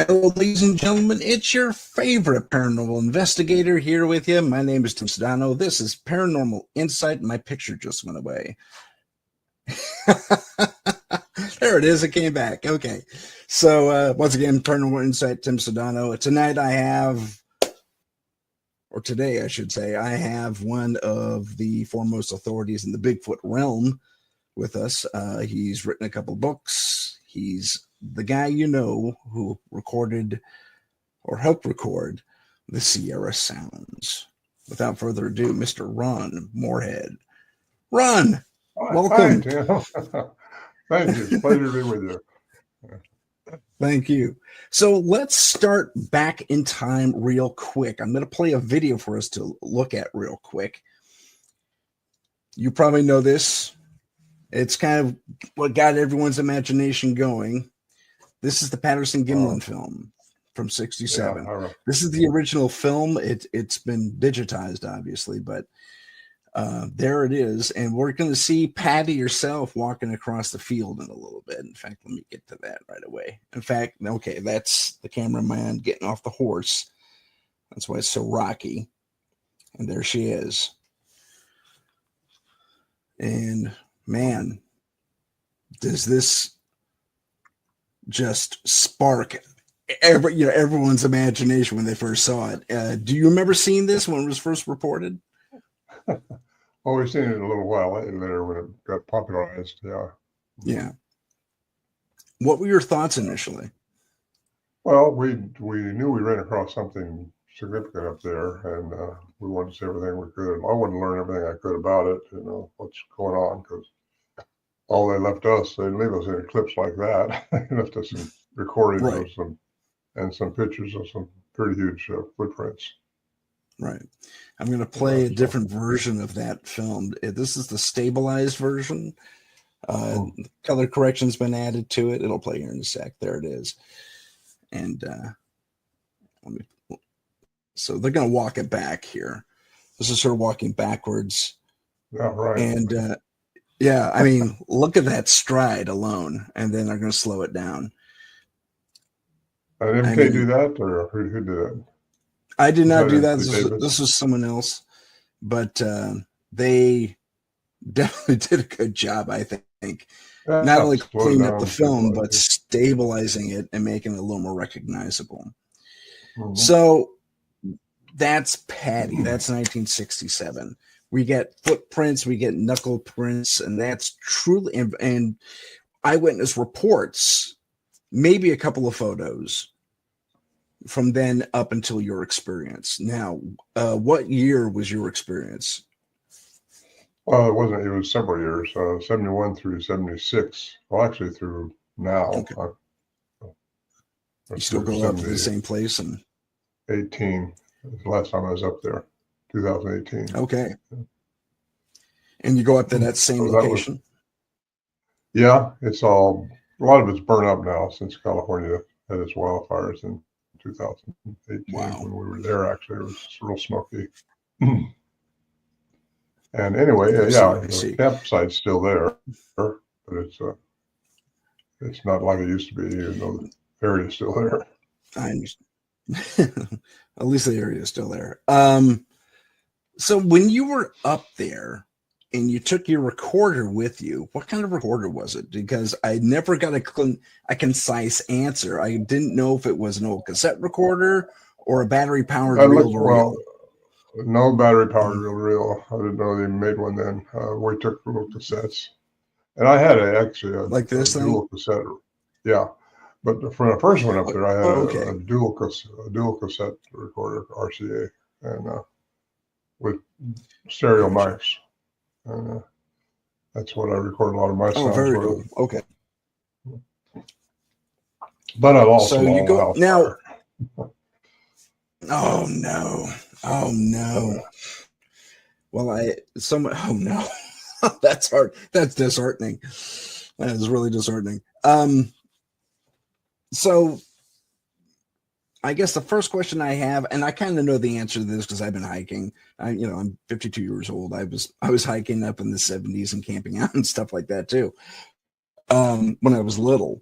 Hello, ladies and gentlemen. It's your favorite paranormal investigator here with you. My name is Tim Sudano. This is Paranormal Insight. My picture just went away. There it is. It came back. Okay. So, once again, Paranormal Insight, Tim Sudano. Today, I should say, I have one of the foremost authorities in the Bigfoot realm with us. He's written a couple books. He's the guy who recorded or helped record the Sierra Sounds. Without further ado, Mr. Ron Morehead. Ron, welcome. Thank you. It's a pleasure to be with you. Thank you. So let's start back in time real quick. I'm going to play a video for us to look at real quick. You probably know this. It's kind of what got everyone's imagination going. This is the Patterson-Gimlin film from '67. Yeah, this is the original film. It's been digitized, obviously, but there it is. And we're going to see Patty herself walking across the field in a little bit. In fact, let me get to that right away. In fact, okay, that's the cameraman getting off the horse. That's why it's so rocky. And there she is. And man, does this just spark everyone's imagination when they first saw it. Do you remember seeing this when it was first reported? Well, we've seen it a little while later when it got popularized. Yeah. What were your thoughts initially? Well, we knew we ran across something significant up there, and we wanted to see everything we could. I wanted to learn everything I could about it, what's going on, because all they left us, they didn't leave us any clips like that. They left us some recordings and some pictures of some pretty huge footprints. Right. I'm going to play a different version of that film. This is the stabilized version. Color correction's been added to it. It'll play here in a sec. There it is. And so they're going to walk it back here. This is her walking backwards. Yeah, right. And yeah, I mean, look at that stride alone, and then they're going to slow it down. Did MK do that, or who did that? I did not do that. This was someone else, but they definitely did a good job, I think. Not only cleaning up the film, but stabilizing it and making it a little more recognizable. Mm-hmm. So that's Patty. That's 1967. We get footprints, we get knuckle prints, and that's truly, and eyewitness reports, maybe a couple of photos from then up until your experience. Now, what year was your experience? Well, it was several years, 71 through 76. Well, actually through now. Okay. You still go up to the same place? 18, the last time I was up there, 2018. Okay. And you go up to that same location? Yeah, a lot of it's burned up now since California had its wildfires in 2018. Wow. When we were there, actually, it was real smoky. And anyway, the campsite's still there, but it's not like it used to be, even though the area's still there. I understand. At least the area is still there. So when you were up there and you took your recorder with you, what kind of recorder was it? Because I never got a concise answer. I didn't know if it was an old cassette recorder or a battery-powered reel-to-reel. No battery-powered reel-to-reel. I didn't know they made one then. We took little cassettes. And I had like this dual cassette. Yeah. But for the first one up there, I had a dual cassette recorder, RCA, and with stereo mics. And that's what I record a lot of my sounds very with. cool. Okay. But I've also you go now. Oh no! Oh no! Well, oh no! That's hard. That's disheartening. That is really disheartening. So I guess the first question I have, and I kind of know the answer to this because I've been hiking. I'm 52 years old. I was hiking up in the 70s and camping out and stuff like that too. When I was little,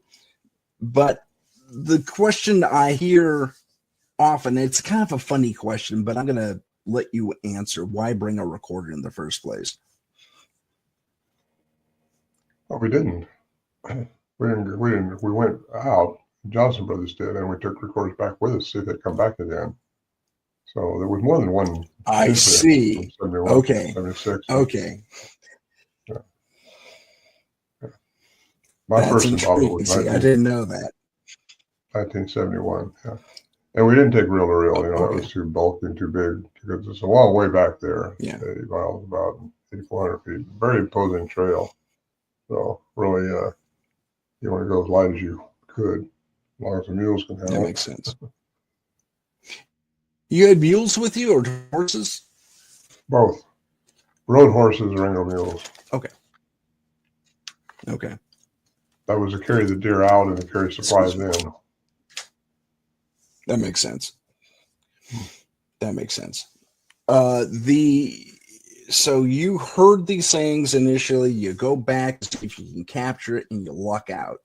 but the question I hear often, it's kind of a funny question, but I'm going to let you answer. Why bring a recorder in the first place? Well, we didn't. We went out. Johnson Brothers did, and we took recorders back with us to see if they'd come back again. So there was more than one. I see. Okay. 76. Okay. Yeah. Yeah. My first involvement was I didn't know that. 1971. Yeah. And we didn't take reel to reel. That was too bulky and too big because it's a long way back there. Yeah. 80 miles, about 8,400 feet. Very imposing trail. So really, you want to go as light as you could, as long as the mules can handle. That makes sense. You had mules with you or horses? Both. Road horses or Ringo mules. Okay. Okay. That was to carry the deer out and to carry supplies in. That makes sense. That makes sense. So you heard these things initially, you go back to see if you can capture it and you luck out.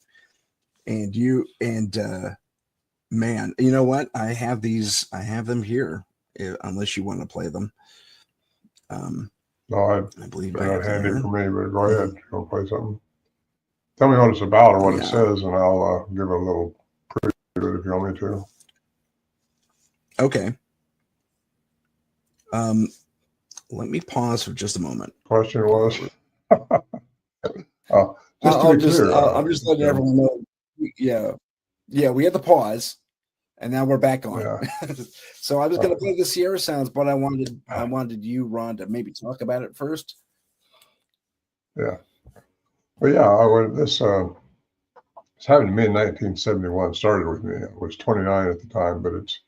Man, you know what? I have them here, unless you want to play them. No, I believe they're not handy for me, but go ahead. You want to play something? Tell me what it's about or what it says, and I'll give a little preview if you want me to. Okay. Let me pause for just a moment. Question was? I'm just letting everyone know. Yeah, we had the pause, and now we're back on. Yeah. So I was going to play the Sierra sounds, but I wanted you, Ron, to maybe talk about it first. Yeah. Well, yeah, this happened to me in 1971. Started with me. I was 29 at the time, but it's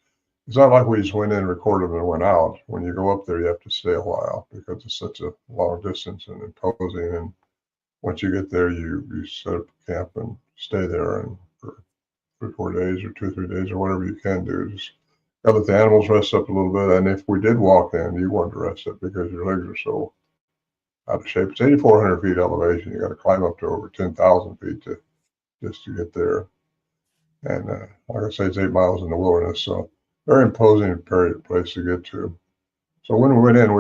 not like we just went in, recorded, and went out. When you go up there, you have to stay a while because it's such a long distance and imposing. And once you get there, you set up camp and stay there and for 3 or 4 days or 2 or 3 days or whatever you can do. Just got to let the animals rest up a little bit. And if we did walk in, you want to rest up because your legs are so out of shape. It's 8,400 feet elevation. You got to climb up to over 10,000 feet just to get there. And like I say, it's 8 miles in the wilderness, so very imposing place to get to. So when we went in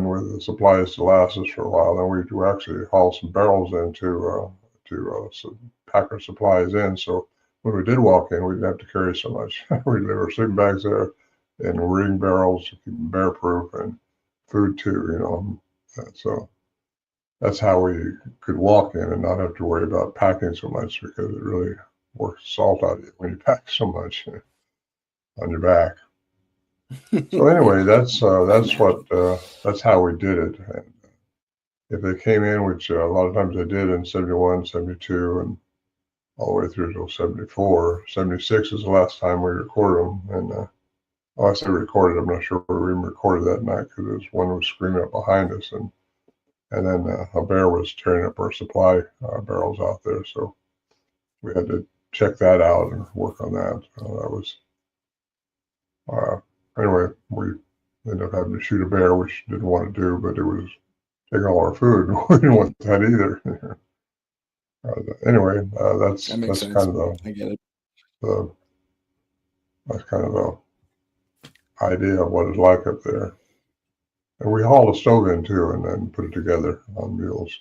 with the supplies to last us for a while. Then we actually hauled some barrels in to pack our supplies in. So when we did walk in, we didn't have to carry so much. We leave our sleeping bags there and reading barrels to keep them bear proof and food too, So that's how we could walk in and not have to worry about packing so much because it really works salt out of you when you pack so much on your back. So anyway, that's how we did it. And if they came in, which a lot of times they did in 71, 72, and all the way through till 74, 76 is the last time we recorded them. And I say recorded, I'm not sure where we even recorded that night because one was screaming up behind us, and then a bear was tearing up our supply barrels out there. So we had to check that out and work on that. That was anyway. We ended up having to shoot a bear, which didn't want to do, but it was taking all our food. We didn't want that either. Anyway, that's kind of the I get it. That's kind of the idea of what it's like up there. And we hauled a stove in too, and then put it together on mules.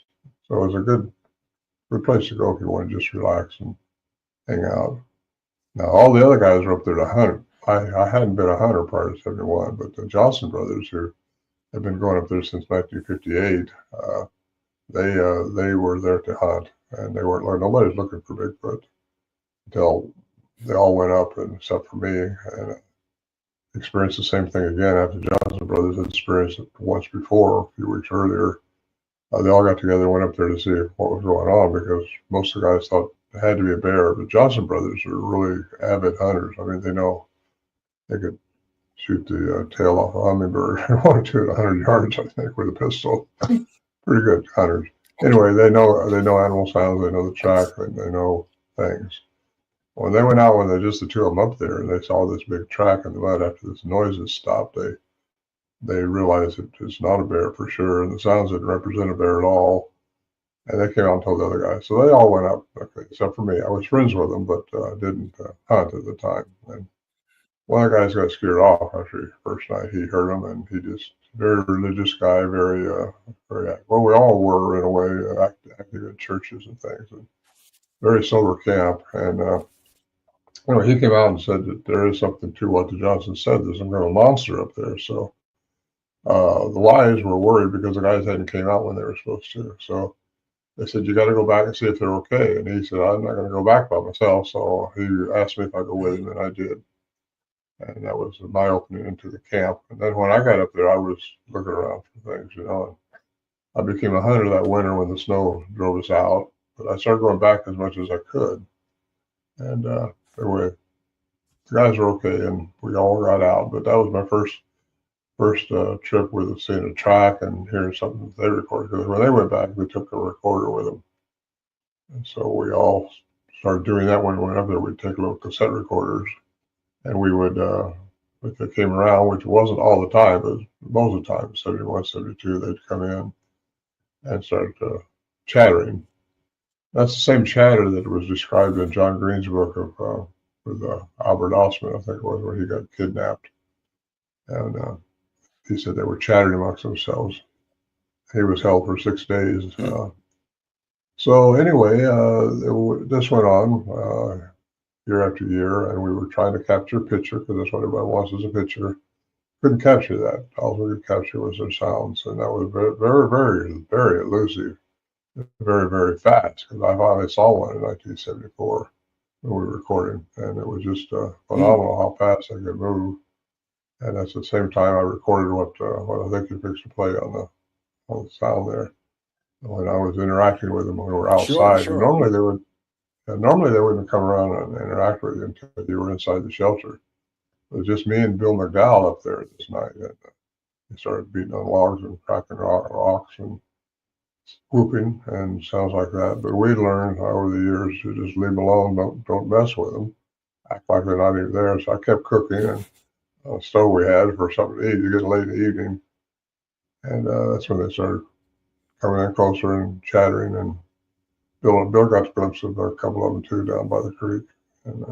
So it was a good place to go if you want to just relax and hang out. Now, all the other guys were up there to hunt. I hadn't been a hunter prior to 71, but the Johnson brothers, who have been going up there since 1958, they were there to hunt, and they weren't. Nobody's looking for Bigfoot until they all went up, and except for me, and experienced the same thing again after Johnson brothers had experienced it once before, a few weeks earlier. They all got together and went up there to see what was going on because most of the guys thought it had to be a bear. But Johnson brothers are really avid hunters. I mean, they know they could shoot the tail off a hummingbird and want to at 100 yards, I think, with a pistol. Pretty good hunters. Anyway, they know animal sounds. They know the track. They know things. When they went out, just the two of them up there, and they saw this big track in the mud after this noise had stopped, they realized it's not a bear for sure, and the sounds didn't represent a bear at all. And they came out and told the other guys. So they all went up, okay, except for me. I was friends with them, but didn't hunt at the time. And one of the guys got scared off after the first night. He heard them, and he just, very religious guy, very, well, we all were in a way, active in churches and things, and very sober camp. And anyway, he came out and said that there is something to what the Johnson said. There's some kind of monster up there. So the wives were worried because the guys hadn't came out when they were supposed to. So they said, you got to go back and see if they're okay. And he said, I'm not going to go back by myself. So he asked me if I'd go with him, and I did. And that was my opening into the camp. And then when I got up there, I was looking around for things, And I became a hunter that winter when the snow drove us out. But I started going back as much as I could. And the guys were okay, and we all got out. But that was my first trip with seeing a track and hearing something that they recorded. Because when they went back, they took a recorder with them. And so we all started doing that when we went up there. We'd take little cassette recorders, and we would, if they came around, which wasn't all the time, but most of the time, 71, 72, they'd come in and start chattering. That's the same chatter that was described in John Green's book of with Albert Osman, I think it was, where he got kidnapped. And he said they were chattering amongst themselves. He was held for 6 days. So anyway, this went on year after year, and we were trying to capture a picture, because that's what everybody wants, is a picture. Couldn't capture that. All we could capture was their sounds, and that was very, very, very, very elusive, very, very fast, because I finally saw one in 1974 when we were recording, and it was just phenomenal how fast I could move. And that's the same time I recorded what I think you fixed to play on the sound there. When I was interacting with them when we were outside, Sure. normally they wouldn't come around and interact with you until you were inside the shelter. It was just me and Bill McDowell up there this night. And they started beating on logs and cracking rocks and whooping and sounds like that. But we learned over the years to just leave them alone. Don't mess with them. Act like they're not even there. So I kept cooking, and on a stove we had for something to eat. You get late in the evening, and that's when they started coming in closer and chattering. And Bill got a glimpse of a couple of them too down by the creek. And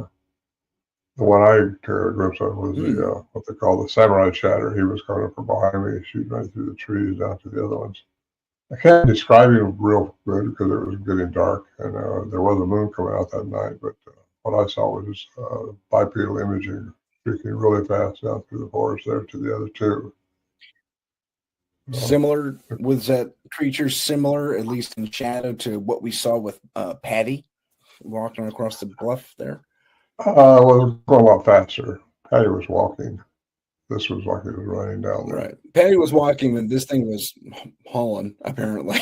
the one I took a glimpse of was the what they call the samurai chatter. He was coming up from behind me, shooting right through the trees down to the other ones. I can't describe him real good because it was getting dark, and there was a moon coming out that night. But what I saw was just bipedal imaging, streaking really fast down through the forest there to the other two. Similar, was that creature similar, at least in shadow, to what we saw with Patty walking across the bluff there? Well, it was going a lot faster. Patty was walking. This was like it was running down there. Right. Patty was walking, and this thing was hauling, apparently.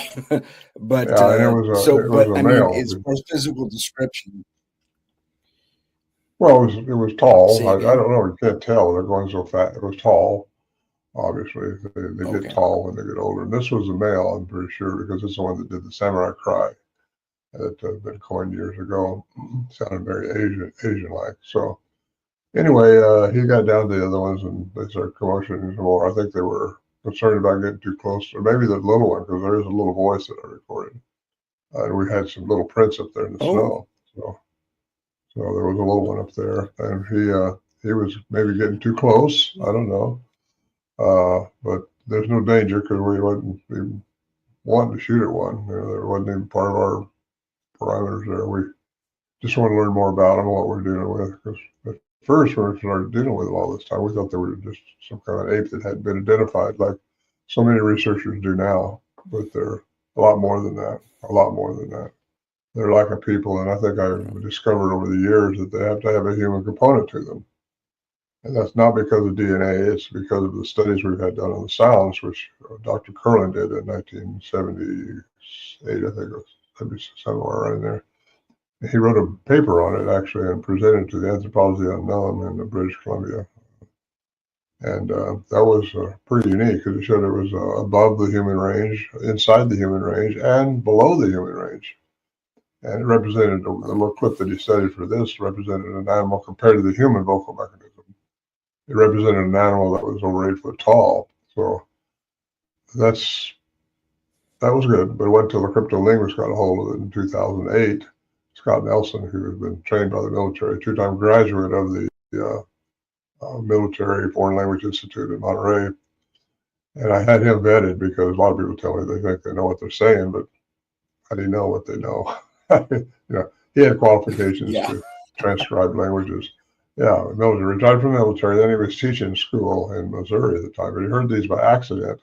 But yeah, and it was a male. As far as physical description. Well, it was tall. I don't know. You can't tell. They're going so fast. It was tall. Obviously, they get tall when they get older. And this was a male, I'm pretty sure, because it's the one that did the samurai cry that had been coined years ago. Sounded very Asian-like. So anyway, he got down to the other ones, and they started commotioning some more. I think they were concerned about getting too close, or maybe the little one, because there is a little voice that I recorded. And we had some little prints up there in the snow. So there was a little one up there, and he was maybe getting too close. I don't know. But there's no danger because we wasn't even wanting to shoot at one. There wasn't even part of our parameters there. We just want to learn more about them and what we're dealing with. Because at first, when we started dealing with them all this time, we thought they were just some kind of ape that hadn't been identified, like so many researchers do now. But they're a lot more than that. A lot more than that. They're like a people, and I think I've discovered over the years that they have to have a human component to them. And that's not because of DNA, it's because of the studies we've had done on the sounds, which Dr. Curlin did in 1978, I think it was, somewhere around there. He wrote a paper on it, actually, and presented it to the Anthropology Unknown in British Columbia. And that was pretty unique because it showed it was above the human range, inside the human range, and below the human range. And it represented, the little clip that he studied for this represented an animal compared to the human vocal mechanism. It represented an animal that was over 8 foot tall. So that's that was good. But it wasn't until the cryptolinguist got a hold of it in 2008. Scott Nelson, who had been trained by the military, two-time graduate of the Military Foreign Language Institute in Monterey. And I had him vetted because a lot of people tell me they think they know what they're saying, but how do you know what they know? He had qualifications to transcribe languages. Yeah, military, retired from the military. Then he was teaching in school in Missouri at the time, but he heard these by accident.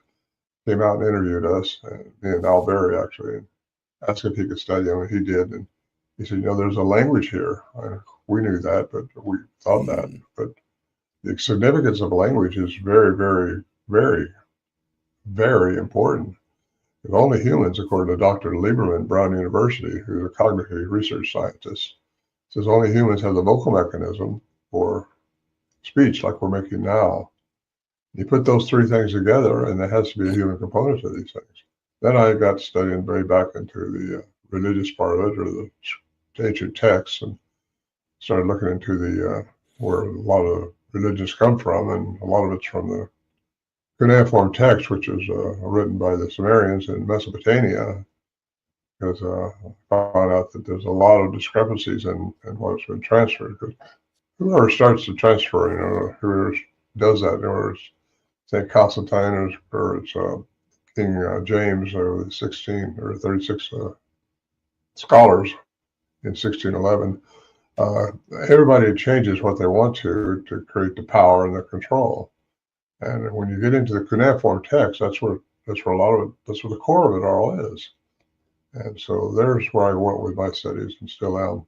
Came out and interviewed us, me and Al Berry actually, and asked if he could study them, and he did. And he said, there's a language here. We knew that, but we thought that. But the significance of language is very, very, very, very important. If only humans, according to Dr. Lieberman, Brown University, who's a cognitive research scientist, says only humans have the vocal mechanism for speech like we're making now. You put those three things together, and there has to be a human component to these things. Then I got studying very back into the religious part of it, or the ancient texts, and started looking into the where a lot of religions come from, and a lot of it's from the cuneiform text, which was written by the Sumerians in Mesopotamia, because I found out that there's a lot of discrepancies in what's been transferred. Because whoever starts to transfer, whoever does that, or it's St. Constantine, or it's King James, or the 16 or 36 scholars in 1611. Everybody changes what they want to create the power and the control. And when you get into the cuneiform text, that's where a lot of it, that's where the core of it all is. And so there's where I went with my studies, and still am.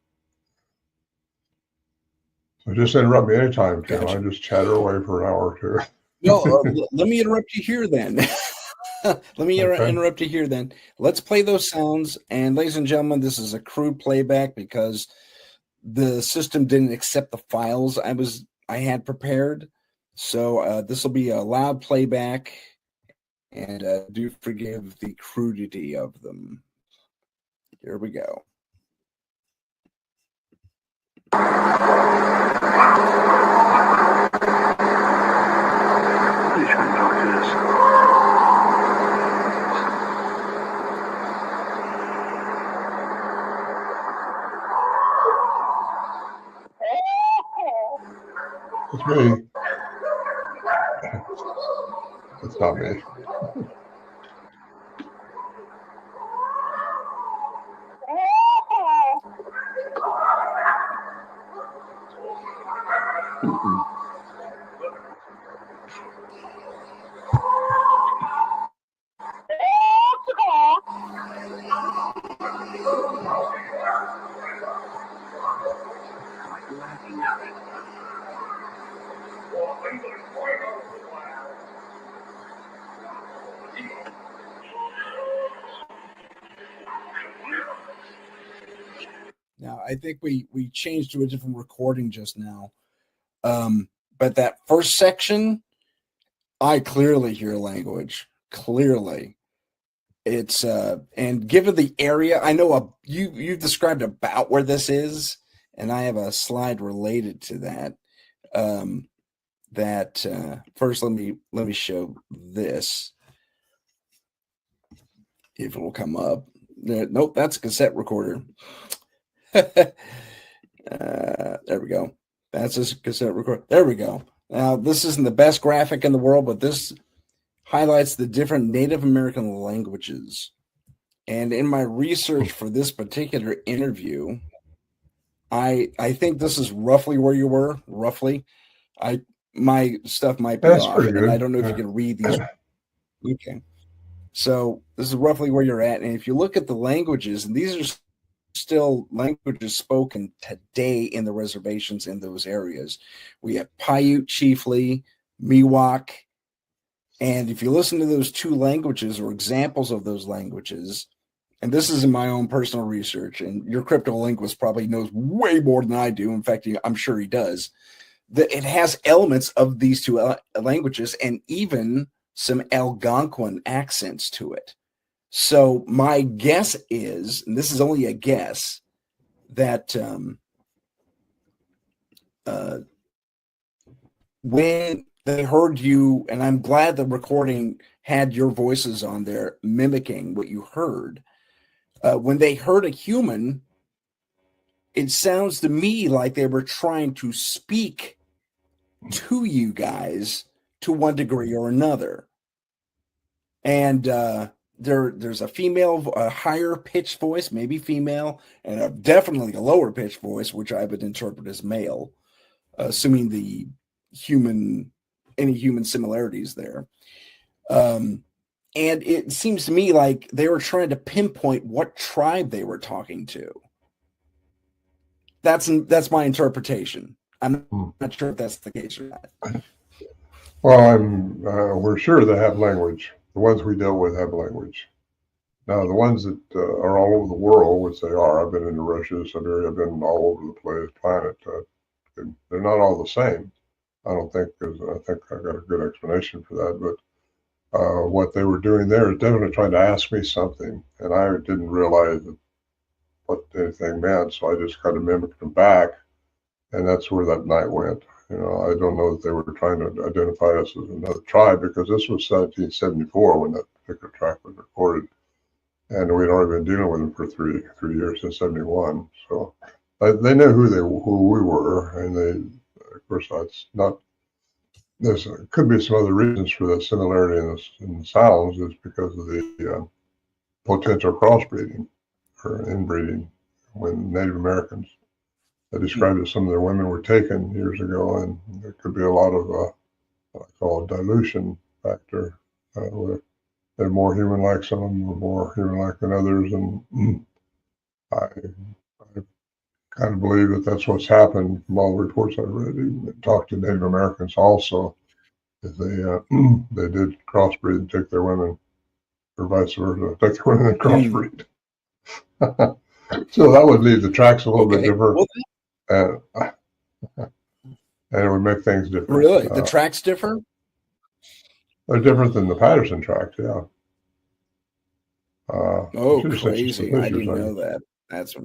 So just interrupt me anytime, Tim. Gotcha. I just chatter away for an hour or two. No, let me interrupt you here then. Interrupt you here then. Let's play those sounds. And ladies and gentlemen, this is a crude playback because the system didn't accept the files I had prepared. So this will be a loud playback, and do forgive the crudity of them. Here we go. Please try and talk to this. It's me. It's not me. Now, I think we changed to a different recording just now. But that first section, I clearly hear language. Clearly. It's and given the area, I know you've described about where this is, and I have a slide related to that. First, let me show this. If it will come up. Nope, that's a cassette recorder. There we go. That's a cassette recorder. There we go. Now, this isn't the best graphic in the world, but this highlights the different Native American languages. And in my research for this particular interview, I think this is roughly where you were. Roughly, my stuff might be off, and I don't know if you can read these. Okay, so this is roughly where you're at, and if you look at the languages, and these are still languages spoken today in the reservations in those areas. We have Paiute chiefly, Miwok, and if you listen to those two languages or examples of those languages, and this is in my own personal research, and your cryptolinguist probably knows way more than I do. In fact, I'm sure he does. That it has elements of these two languages and even some Algonquin accents to it. So my guess is, and this is only a guess, that when they heard you, and I'm glad the recording had your voices on there mimicking what you heard. When they heard a human, it sounds to me like they were trying to speak to you guys to one degree or another. And there's a female, a higher pitched voice, maybe female, and definitely a lower pitched voice, which I would interpret as male, assuming any human similarities there. And it seems to me like they were trying to pinpoint what tribe they were talking to. That's my interpretation. I'm not sure if that's the case or not. Well, we're sure they have language. The ones we dealt with have language. Now, the ones that are all over the world, which they are, I've been into Russia, Siberia, I've been all over the planet. They're not all the same. I don't think, because I think I got a good explanation for that. But what they were doing there is definitely trying to ask me something, and I didn't realize what anything meant, so I just kind of mimicked them back, and that's where that night went. You know, I don't know that they were trying to identify us as another tribe, because this was 1774 when that particular track was recorded, and we'd already been dealing with them for three years since 71. So they knew who we were, and they, of course, it's not. There could be some other reasons for the similarity in the sounds, is because of the potential crossbreeding or inbreeding when Native Americans. They described that some of their women were taken years ago, and there could be a lot of what I call a dilution factor, where they're more human-like. Some of them were more human-like than others, and I kind of believe that that's what's happened from all the reports I've read. Even talked to Native Americans also, that they did crossbreed and take their women, or vice versa, take their women and crossbreed. So that would leave the tracks a little bit different. Well, and it would make things different. Really? The tracks differ? They're different than the Patterson tracks, yeah. Crazy. I didn't know that.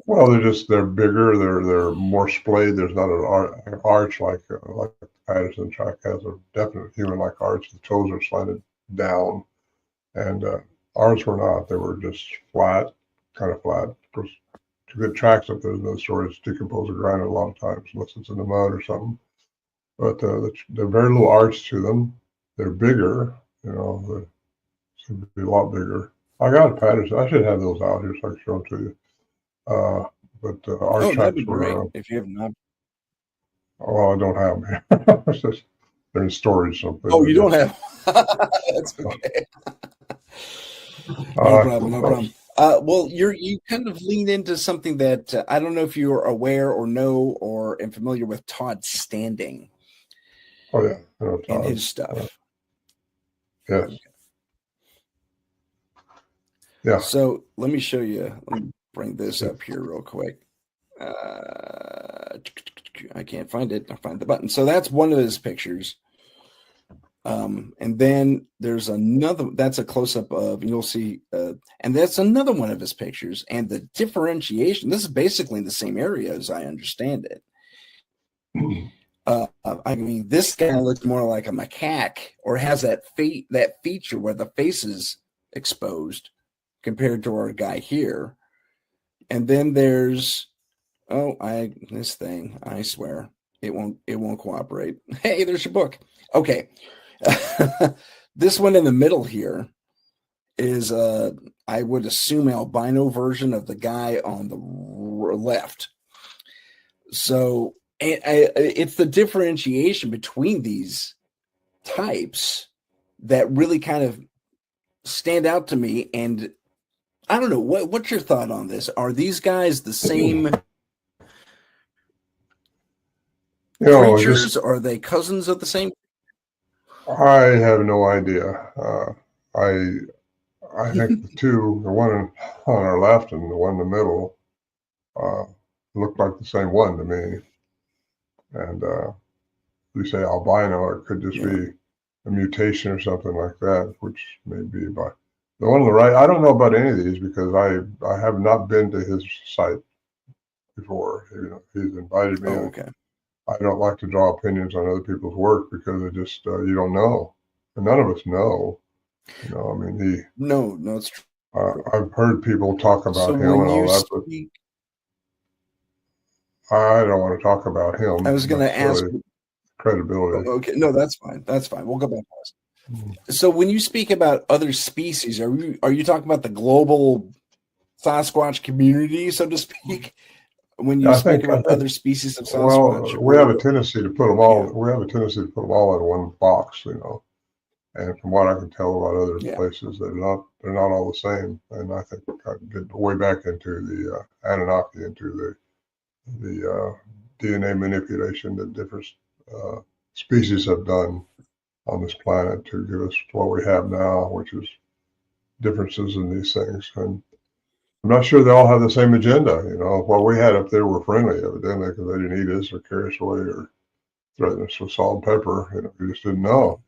Well, they're bigger, they're more splayed. There's not an arch like the Patterson track has, a definite human-like arch. The toes are slanted down, and ours were not. They were just flat, kind of flat. Of course, to get tracks up there, those stories decompose or grind it a lot of times, unless it's in the mud or something. But they're very little arch to them. They're bigger, you know. They seem to be a lot bigger. I got a Patterson. I should have those out here so I can show them to you. But our tracks were. If you have not. Well, I don't have them here. They're in storage something. Oh, you don't have. That's okay. No problem. Well, you kind of lean into something that I don't know if you are aware or know or am familiar with Todd Standing. Oh yeah, I know Todd. And his stuff. Yes. Okay. Yeah. So let me show you. Let me bring this up here real quick. I can't find it. I'll find the button. So that's one of his pictures. And then there's another, that's a close-up of, and you'll see, and that's another one of his pictures. And the differentiation, this is basically in the same area as I understand it. I mean, this guy looks more like a macaque, or has that feature where the face is exposed compared to our guy here. And then there's, this thing, I swear, it won't cooperate. Hey, there's your book. Okay. This one in the middle here is I would assume albino version of the guy on the left. So it's the differentiation between these types that really kind of stand out to me. And I don't know, what's your thought on this? Are these guys the same creatures? Are they cousins of the same? I have no idea. I think the two, the one on our left and the one in the middle, look like the same one to me. And we say albino, it could just be a mutation or something like that, which may be by the one on the right. I don't know about any of these because I have not been to his site before. You know, he's invited me. Oh, okay. I don't like to draw opinions on other people's work because it just, you don't know. And none of us know. You know, I mean, No, it's true. I've heard people talk about him and all that, but I don't want to talk about him. I was going to ask credibility. Okay, no, that's fine. That's fine. We'll go back to this. So when you speak about other species, are you talking about the global Sasquatch community, so to speak? When you speak about other species of Sasquatch, well, we have a tendency to put them all. Yeah. We have a tendency to put them all in one box, you know. And from what I can tell about other places, they're not all the same. And I think I get way back into the Anunnaki, into the DNA manipulation that different species have done on this planet to give us what we have now, which is differences in these things. And I'm not sure they all have the same agenda. You know, what we had up there were friendly, evidently, because they didn't eat us or carry us away or threaten us with salt and pepper. You know, we just didn't know.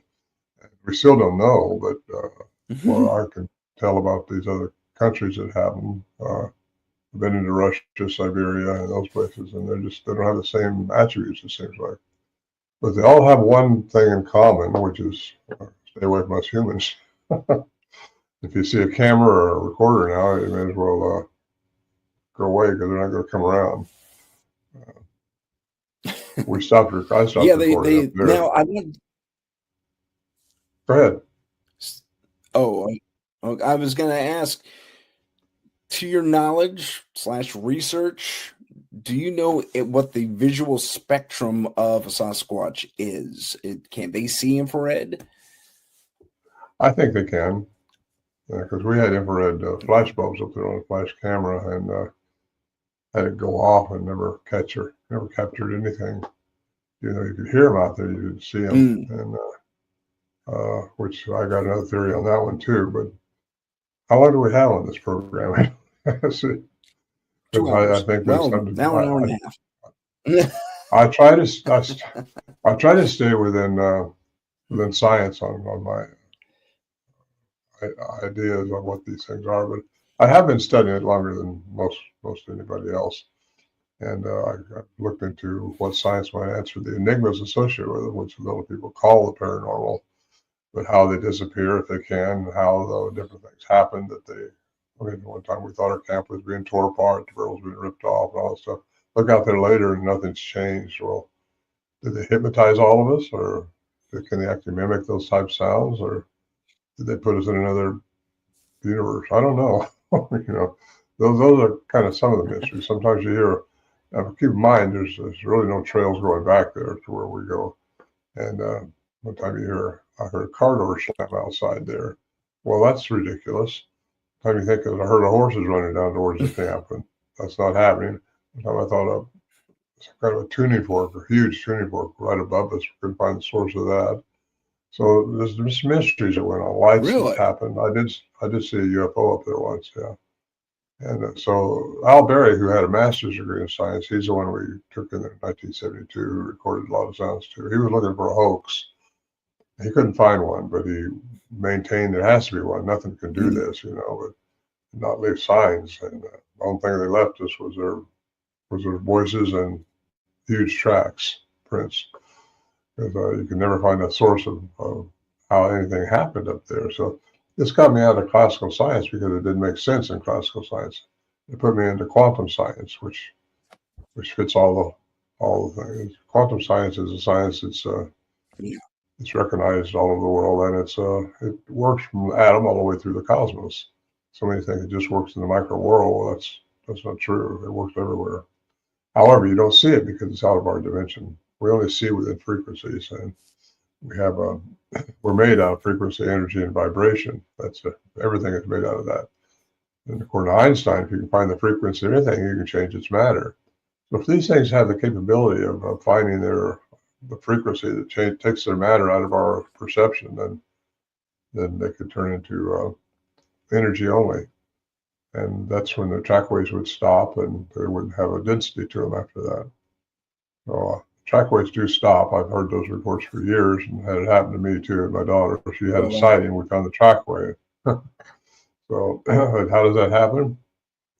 And we still don't know, but what I can tell about these other countries that have them, I've been into Russia, Siberia, and those places, and they don't have the same attributes, it seems like. But they all have one thing in common, which is stay away from us humans. If you see a camera or a recorder now, you may as well go away because they're not going to come around. I stopped recording up there. Now Go ahead. I was going to ask, to your knowledge / research, do you know what the visual spectrum of a Sasquatch is? Can they see infrared? I think they can, because we had infrared flash bulbs up there on a flash camera, and had it go off and never captured anything. You know, you could hear them out there, you could see them, and which I got another theory on that one too. But how long do we have on this program? I think there's something. Now an hour and a half. I try to stay within science on my ideas on what these things are, but I have been studying it longer than most anybody else, and I looked into what science might answer the enigmas associated with it, which a lot of people call the paranormal, but how they disappear if they can, how the different things happen that they. I mean, one time we thought our camp was being torn apart, the girls being ripped off, and all that stuff. Look out there later, and nothing's changed. Well, did they hypnotize all of us, or can they actually mimic those type sounds, or did they put us in another universe? I don't know. You know, those are kind of some of the mysteries. Sometimes you hear. Keep in mind, there's really no trails going back there to where we go. And one time I heard a car door slam outside there. Well, that's ridiculous. Time you think of, I heard of horses running down towards the camp, and that's not happening. One time I thought of kind of a tuning fork, a huge tuning fork right above us. We couldn't find the source of that. So there's mysteries that went on. Lights that happened. I did see a UFO up there once, yeah. And so Al Berry, who had a master's degree in science, he's the one we took in there in 1972, who recorded a lot of sounds too. He was looking for a hoax. He couldn't find one, but he maintained there has to be one. Nothing can do this, you know, but not leave signs. And the only thing they left us was their voices and huge tracks, prints. Because you can never find a source of how anything happened up there. So this got me out of classical science because it didn't make sense in classical science. It put me into quantum science, which fits all the things. Quantum science is a science that's it's recognized all over the world, and it works from the atom all the way through the cosmos. So many think it just works in the micro world. Well, that's not true. It works everywhere. However, you don't see it because it's out of our dimension. We only see within frequencies, and we're made out of frequency, energy, and vibration. Everything is made out of that. And according to Einstein, if you can find the frequency of anything, you can change its matter. So if these things have the capability of finding the frequency that takes their matter out of our perception, then they could turn into energy only. And that's when the trackwaves would stop and they wouldn't have a density to them after that. So trackwaves do stop. I've heard those reports for years, and had it happen to me too. And my daughter, she had a sighting. We found the trackway. So how does that happen?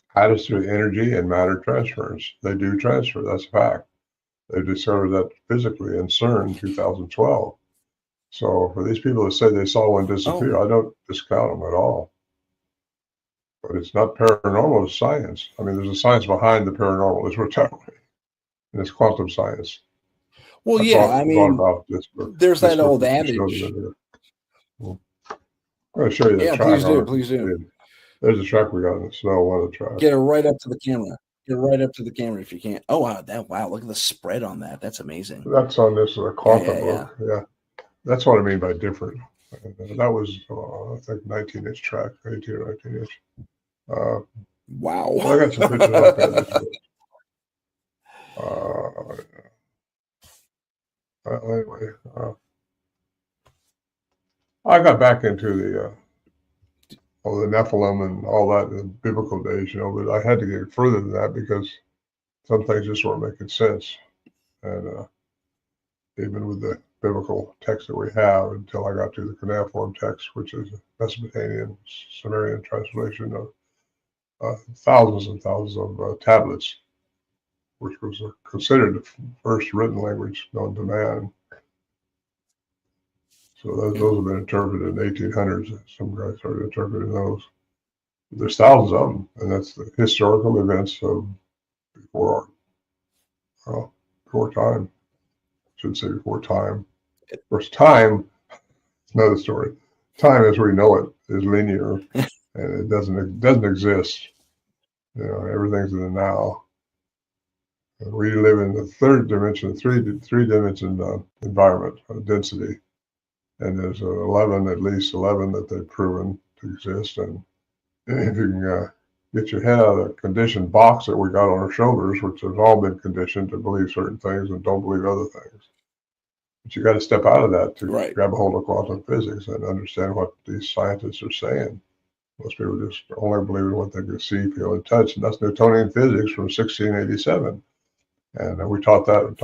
How does through energy and matter transference? They do transfer. That's a fact. They discovered that physically in CERN in 2012. So for these people that say they saw one disappear, I don't discount them at all. But it's not paranormal, it's science. I mean, there's a science behind the paranormal, let's put it that way. And it's quantum science. Well, I mean, about this book. There's this that old adage. I'm going to show you the track. Please do. There's a track we got in the snow, one of the tracks. Get it right up to the camera. Get it right up to the camera if you can. Oh, wow. Look at the spread on that. That's amazing. That's on this quantum book. Yeah. That's what I mean by different. That was, I think, 19-inch track, 18 or 19-inch. Wow. Well, I got some pictures up there. Anyway, I got back into the Nephilim and all that in the biblical days, but I had to get further than that because some things just weren't making sense. And even with the biblical text that we have, until I got to the cuneiform text, which is a Mesopotamian, Sumerian translation of thousands and thousands of tablets, which was considered the first written language known to man. So those have been interpreted in the 1800s. Some guys started interpreting those. There's thousands of them, and that's the historical events of before time. I should say before time. Of course, time is another story. Time, as we know it, is linear, and it doesn't exist. Everything's in the now. And we live in the third dimension, three-dimension environment, density. And there's at least 11 that they've proven to exist. And if you can get your head out of the conditioned box that we got on our shoulders, which has all been conditioned to believe certain things and don't believe other things. But you got to step out of that to grab a hold of quantum physics and understand what these scientists are saying. Most people just only believe in what they can see, feel, and touch. And that's Newtonian physics from 1687. And we taught that in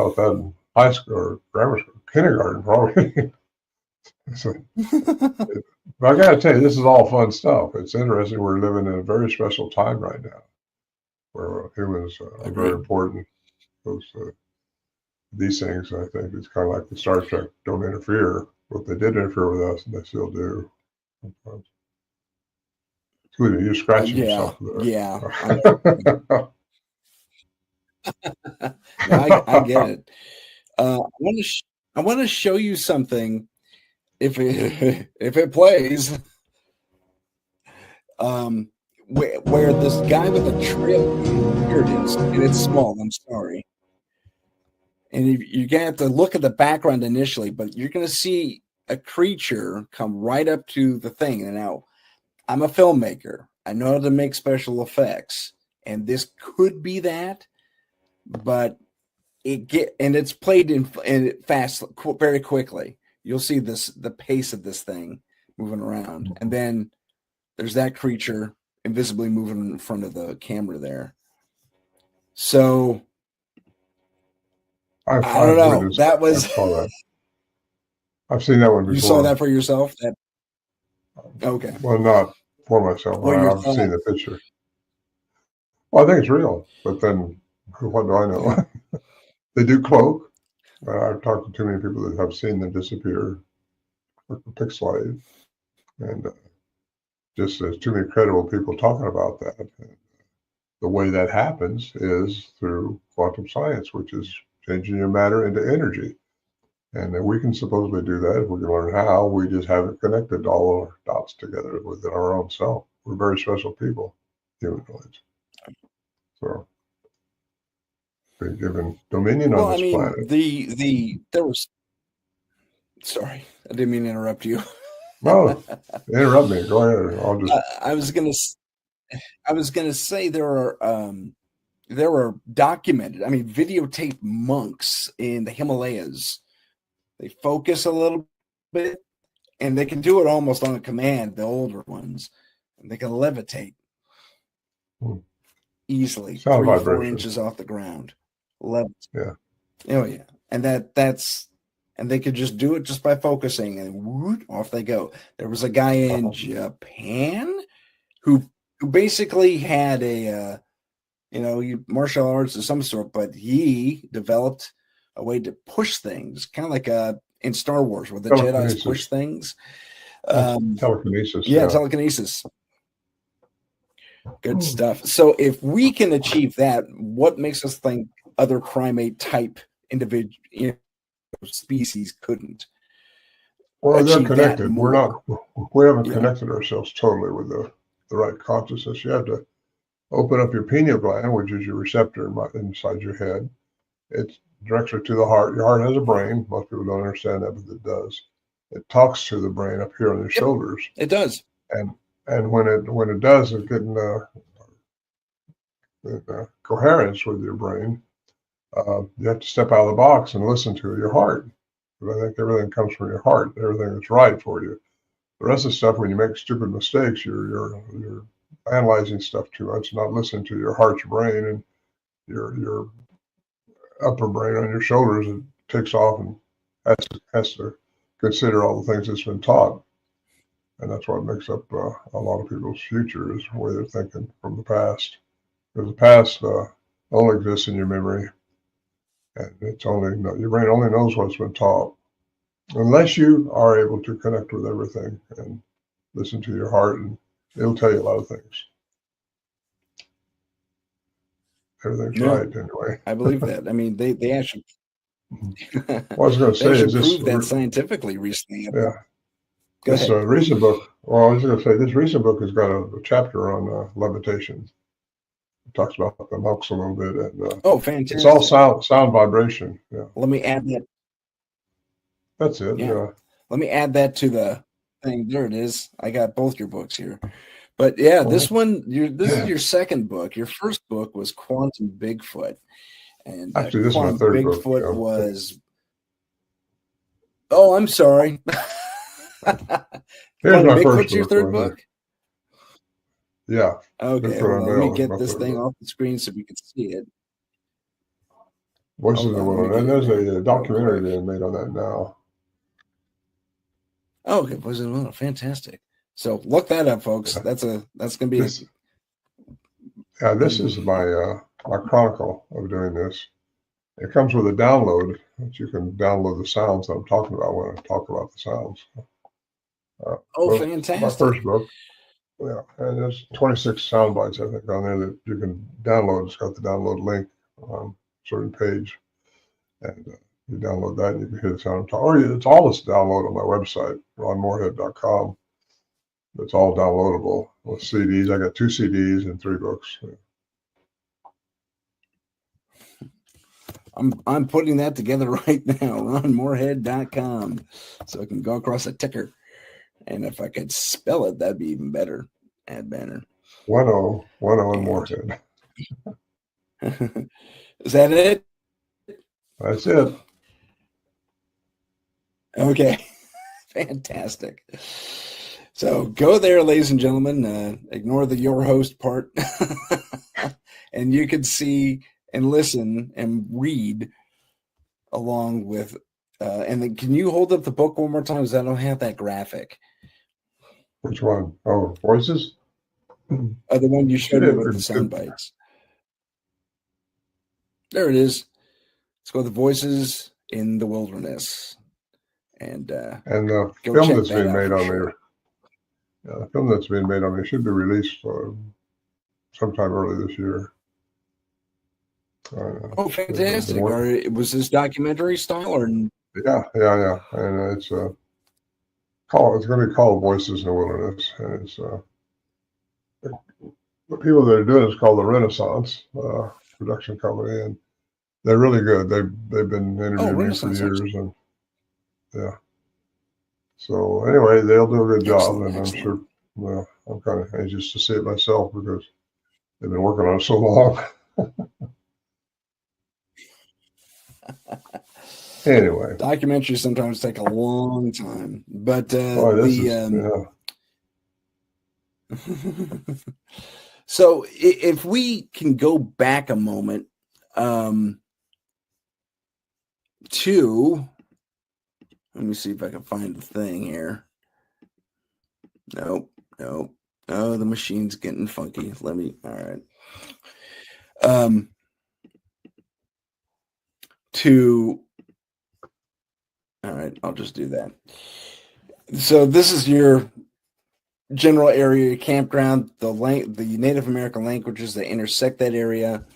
high school or grammar school, kindergarten probably. So, but I got to tell you, this is all fun stuff. It's interesting. We're living in a very special time right now, where humans are very important. These things, I think, it's kind of like the Star Trek "Don't interfere," but they did interfere with us, and they still do. Sometimes. You're scratching yourself there. Yeah. I get it. I want to show you something. If it plays, where this guy with a trail, here it is, and it's small. I'm sorry, and you're gonna have to look at the background initially, but you're gonna see a creature come right up to the thing. And now, I'm a filmmaker. I know how to make special effects, and this could be that, but it's played in fast, very quickly. You'll see the pace of this thing moving around. And then there's that creature invisibly moving in front of the camera there. So I don't know. That was... I've seen that one before. You saw that for yourself? Okay. Well, not for myself. I've seen the picture. Well, I think it's real. But then what do I know? Yeah. They do cloak. I've talked to too many people that have seen them disappear or pixelated. And just there's too many credible people talking about that. And the way that happens is through quantum science, which is changing your matter into energy. And we can supposedly do that if we can learn how. We just haven't connected all our dots together within our own self. We're very special people, humanoids. So been given dominion on this planet. There was... Sorry, I didn't mean to interrupt you. No, interrupt me. Go ahead. I'll just... I was gonna say there are documented, videotape monks in the Himalayas. They focus a little bit, and they can do it almost on command. The older ones, and they can levitate easily, 3-4 inches off the ground. Yeah. Oh yeah, and and they could just do it just by focusing, and whoop, off they go. There was a guy in Japan who basically had a martial arts of some sort, but he developed a way to push things, kind of like in Star Wars where the Jedi's push things. Telekinesis. Yeah, telekinesis. Good stuff. So if we can achieve that, what makes us think other primate type individual species couldn't? Well, they're connected. We haven't connected ourselves totally with the right consciousness. You have to open up your pineal gland, which is your receptor inside your head. It directs her to the heart. Your heart has a brain. Most people don't understand that, but it does. It talks to the brain up here on your shoulders. It does. And when it does, it's getting coherence with your brain. You have to step out of the box and listen to your heart. But I think everything comes from your heart. Everything that's right for you. The rest of the stuff, when you make stupid mistakes, you're analyzing stuff too much, not listening to your heart's brain and your upper brain on your shoulders. It takes off and has to consider all the things that's been taught. And that's what makes up a lot of people's future, is the way they're thinking from the past. Because the past only exists in your memory. And your brain only knows what's been taught. Unless you are able to connect with everything and listen to your heart, and it'll tell you a lot of things. Everything's right anyway. I believe that. I mean, they actually. What I was going to say is this. Proved that scientifically recently. Yeah. This recent book. Well, I was going to say this recent book has got a chapter on levitation. It talks about the monks a little bit, and fantastic! It's all sound vibration. Yeah. Let me add that. That's it. Yeah. Let me add that to the thing. There it is. I got both your books here. But this one, this is your second book. Your first book was Quantum Bigfoot, and actually, this is my third Bigfoot book. Yeah. Was. Oh, I'm sorry. Here's my Bigfoot's first your book, third book. Yeah. Okay. Let me get this thing off the screen so we can see it. Voices of the Wilderness. And there's a documentary being made on that now. Oh, okay. Voices of the Wilderness. Fantastic. So look that up, folks. Yeah. That's gonna be this is my my chronicle of doing this. It comes with a download that you can download the sounds that I'm talking about when I talk about the sounds. Fantastic. My first book. Yeah, and there's 26 sound bites, I think, on there that you can download. It's got the download link on a certain page. And you download that and you can hear the sound I'm talking. Or it's all this download on my website, ronmorehead.com. It's all downloadable with CDs. I got 2 CDs and 3 books. I'm putting that together right now, ronmorehead.com, so I can go across a ticker. And if I could spell it, that'd be even better. Add banner. 10 and Morehead. Is that it? That's it. Okay. Fantastic. So go there, ladies and gentlemen. Ignore the your host part. And you can see and listen and read along with. And then can you hold up the book one more time? Because I don't have that graphic. Which one? Oh, Voices? The one you showed me with the sound bites. There it is. Let's go with the Voices in the Wilderness. And the film that's being made on there. Yeah, the film that's being made on there should be released sometime early this year. Fantastic! Or was this documentary style, or? Yeah, and it's going to be called Voices in the Wilderness, and it's the people that are doing it's called the Renaissance production company, and they're really good. They've been interviewing me for years, and yeah. So anyway, they'll do a good job, and I'm sure. Well, I'm kind of anxious to see it myself because they've been working on it so long. Anyway, documentaries sometimes take a long time, but so if we can go back a moment to, let me see if I can find the thing here. Nope. Oh, the machine's getting funky. All right. To All right, I'll just do that. So this is your general area campground, the Native American languages that intersect that area.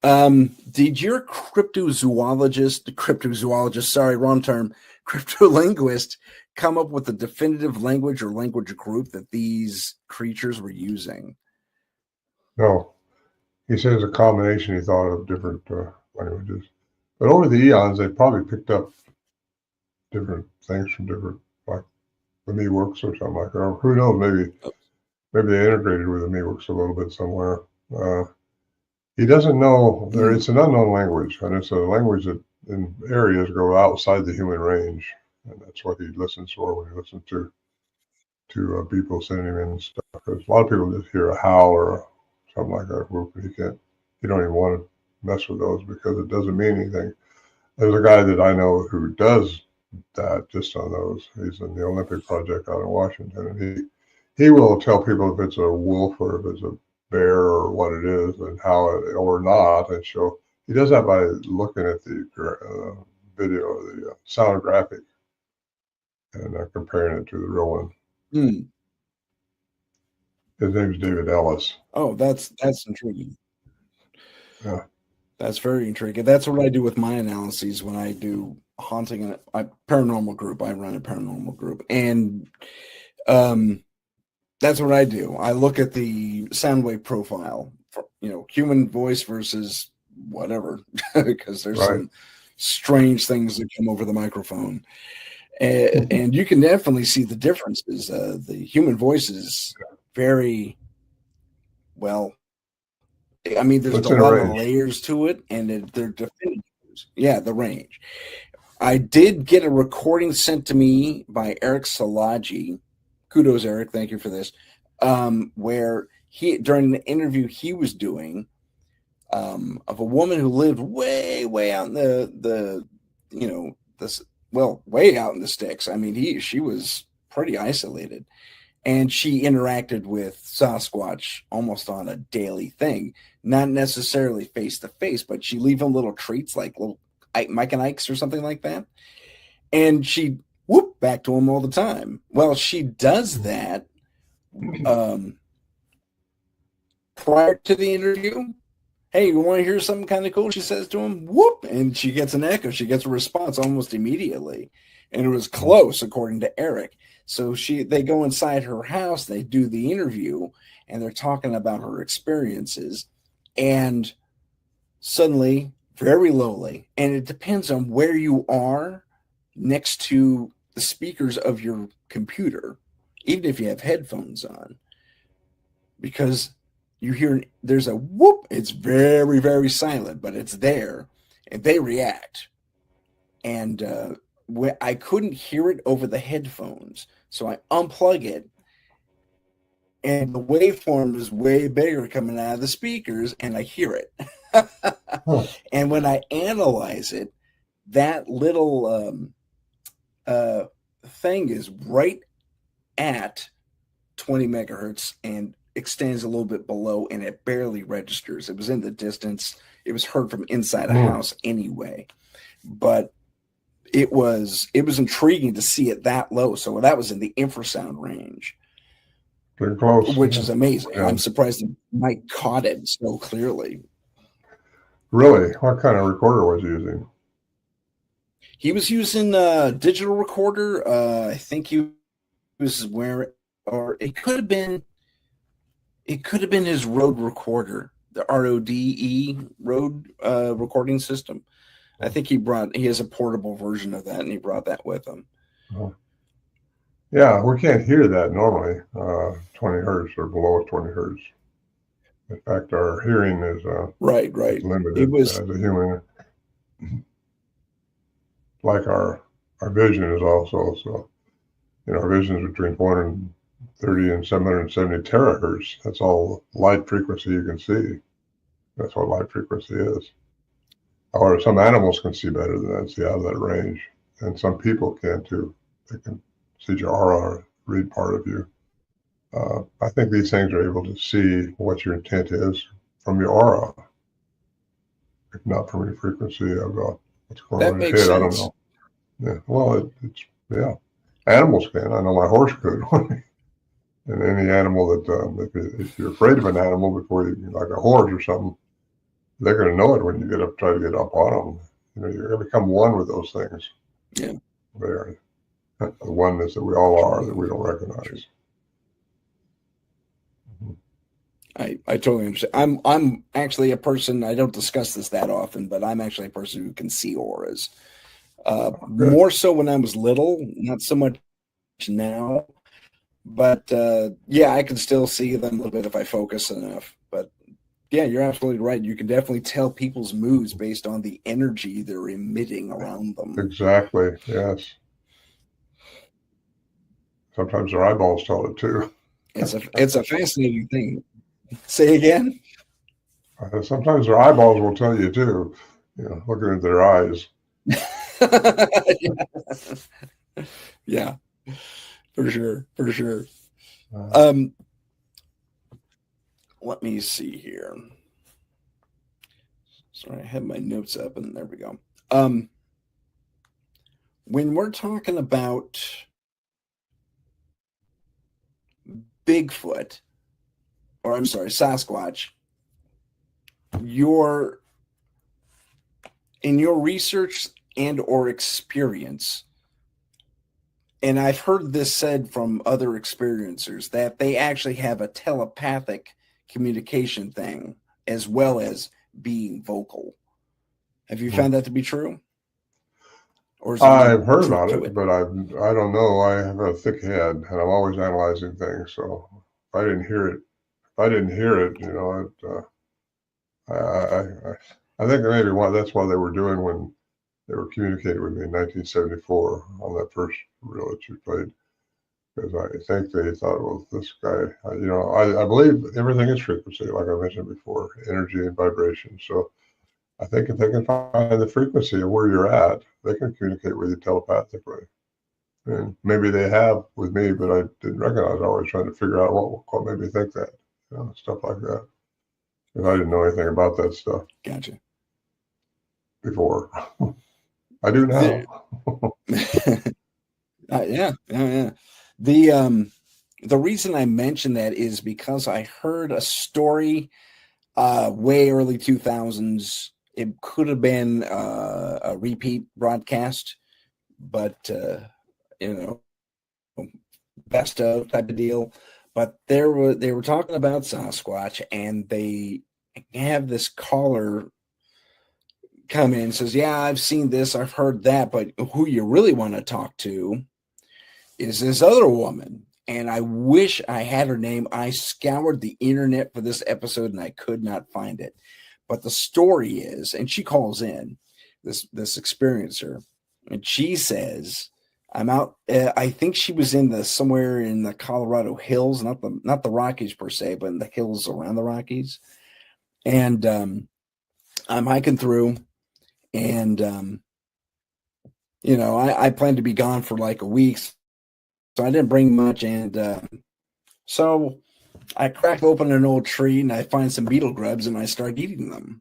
Did your cryptolinguist come up with a definitive language or language group that these creatures were using? No. He says a combination, he thought, of different languages. But over the eons, they probably picked up different things from different, like the Miwoks or something like that. Or who knows, maybe they integrated with the Miwoks a little bit somewhere. He doesn't know. It's an unknown language, and it's a language that in areas go outside the human range. And that's what he listens for when he listens to people sending him in stuff. Because a lot of people just hear a howl or something like that. You don't even want to mess with those because it doesn't mean anything. There's a guy that I know who does that just on those. He's in the Olympic Project out in Washington, and he will tell people if it's a wolf or if it's a bear or what it is and how it or not. And he does that by looking at the video, the soundographic, and comparing it to the real one. His name's David Ellis. Oh, that's intriguing. Yeah. That's very intriguing. That's what I do with my analyses when I do haunting in a paranormal group. I run a paranormal group, and that's what I do. I look at the sound wave profile for, human voice versus whatever, because there's some strange things that come over the microphone. And you can definitely see the differences. The human voice is very well. I mean, there's a lot of layers to it, and they're definitive. Yeah, the range. I did get a recording sent to me by Eric Salaji. Kudos, Eric. Thank you for this. Where during the interview he was doing of a woman who lived way out in way out in the sticks. I mean, she was pretty isolated. And she interacted with Sasquatch almost on a daily thing, not necessarily face to face, but she leave him little treats like little Mike and Ike's or something like that. And she whoop back to him all the time. Well, she does that prior to the interview. Hey, you want to hear something kind of cool? She says to him, whoop, and she gets an echo. She gets a response almost immediately. And it was close, according to Eric. So they go inside her house, they do the interview, and they're talking about her experiences. And suddenly, very lowly, and it depends on where you are next to the speakers of your computer, even if you have headphones on, because you hear there's a whoop. It's very, very silent, but it's there, and they react. And I couldn't hear it over the headphones, so I unplug it, and the waveform is way bigger coming out of the speakers, and I hear it. And when I analyze it, that little thing is right at 20 megahertz and extends a little bit below, and it barely registers. It was in the distance. It was heard from inside a house anyway, but it was intriguing to see it that low. So that was in the infrasound range, pretty close, which is amazing. Yeah. I'm surprised that Mike caught it so clearly. Really? What kind of recorder was he using? He was using a digital recorder. I think he was or it could have been his Rode recorder, the RODE Rode recording system. I think he has a portable version of that, and he brought that with him. Oh. Yeah, we can't hear that normally, 20 hertz or below 20 hertz. In fact, our hearing is right. limited as a human. Like our vision is also. So, our vision is between 430 and 770 terahertz. That's all light frequency you can see. That's what light frequency is. Or some animals can see better than that, see out of that range. And some people can too. They can see your aura, read part of you. I think these things are able to see what your intent is from your aura, if not from your frequency of what's going on in your head. I don't know. Yeah. Well, yeah. Animals can. I know my horse could. And any animal that, if you're afraid of an animal before you, like a horse or something, they're going to know it when you try to get up on them. You're going to become one with those things. Yeah. They're the oneness that we all are that we don't recognize. I totally understand. I'm actually a person, I don't discuss this that often, but I'm actually a person who can see auras. More so when I was little, not so much now. But yeah, I can still see them a little bit if I focus enough. But yeah, you're absolutely right. You can definitely tell people's moods based on the energy they're emitting around them. Exactly. Yes. Sometimes their eyeballs tell it too. It's a fascinating thing. Say again. Sometimes their eyeballs will tell you too. Looking at their eyes. Yeah, for sure. Let me see here. Sorry, I had my notes up, and there we go. When we're talking about Bigfoot, or I'm sorry, Sasquatch, in your research and or experience, and I've heard this said from other experiencers, that they actually have a telepathic communication thing as well as being vocal. Have you found that to be true? Or I've heard about it, but I don't know. I have a thick head, and I'm always analyzing things. So if I didn't hear it, I think maybe that's what they were doing when they were communicating with me in 1974 on that first reel that you played. Because I think they thought, well, this guy, I believe everything is frequency, like I mentioned before, energy and vibration. So I think if they can find the frequency of where you're at, they can communicate with you telepathically. And maybe they have with me, but I didn't recognize. I was trying to figure out what made me think that, stuff like that. Because I didn't know anything about that stuff. Gotcha. Before. I do now. Yeah. The reason I mentioned that is because I heard a story way early 2000s. It could have been a repeat broadcast, but best of type of deal. But they were talking about Sasquatch, and they have this caller come in and says, yeah, I've seen this, I've heard that, but who you really want to talk to is this other woman. And I wish I had her name. I scoured the internet for this episode and I could not find it. But the story is, and she calls in, this experiencer, and she says, I'm out. I think she was somewhere in the Colorado hills, not the Rockies per se, but in the hills around the Rockies. And I'm hiking through, and I planned to be gone for like a week, so I didn't bring much. And so I crack open an old tree, and I find some beetle grubs, and I start eating them.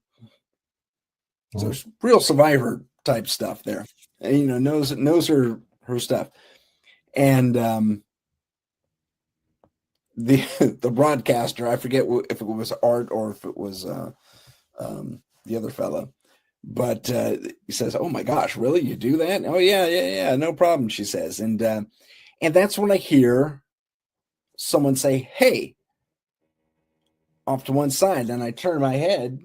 So it's real survivor type stuff there. And, knows her stuff. And the broadcaster, I forget if it was Art or if it was the other fella, but he says, oh my gosh, really? You do that? Oh yeah, no problem, she says. And that's when I hear someone say, hey, off to one side. And I turn my head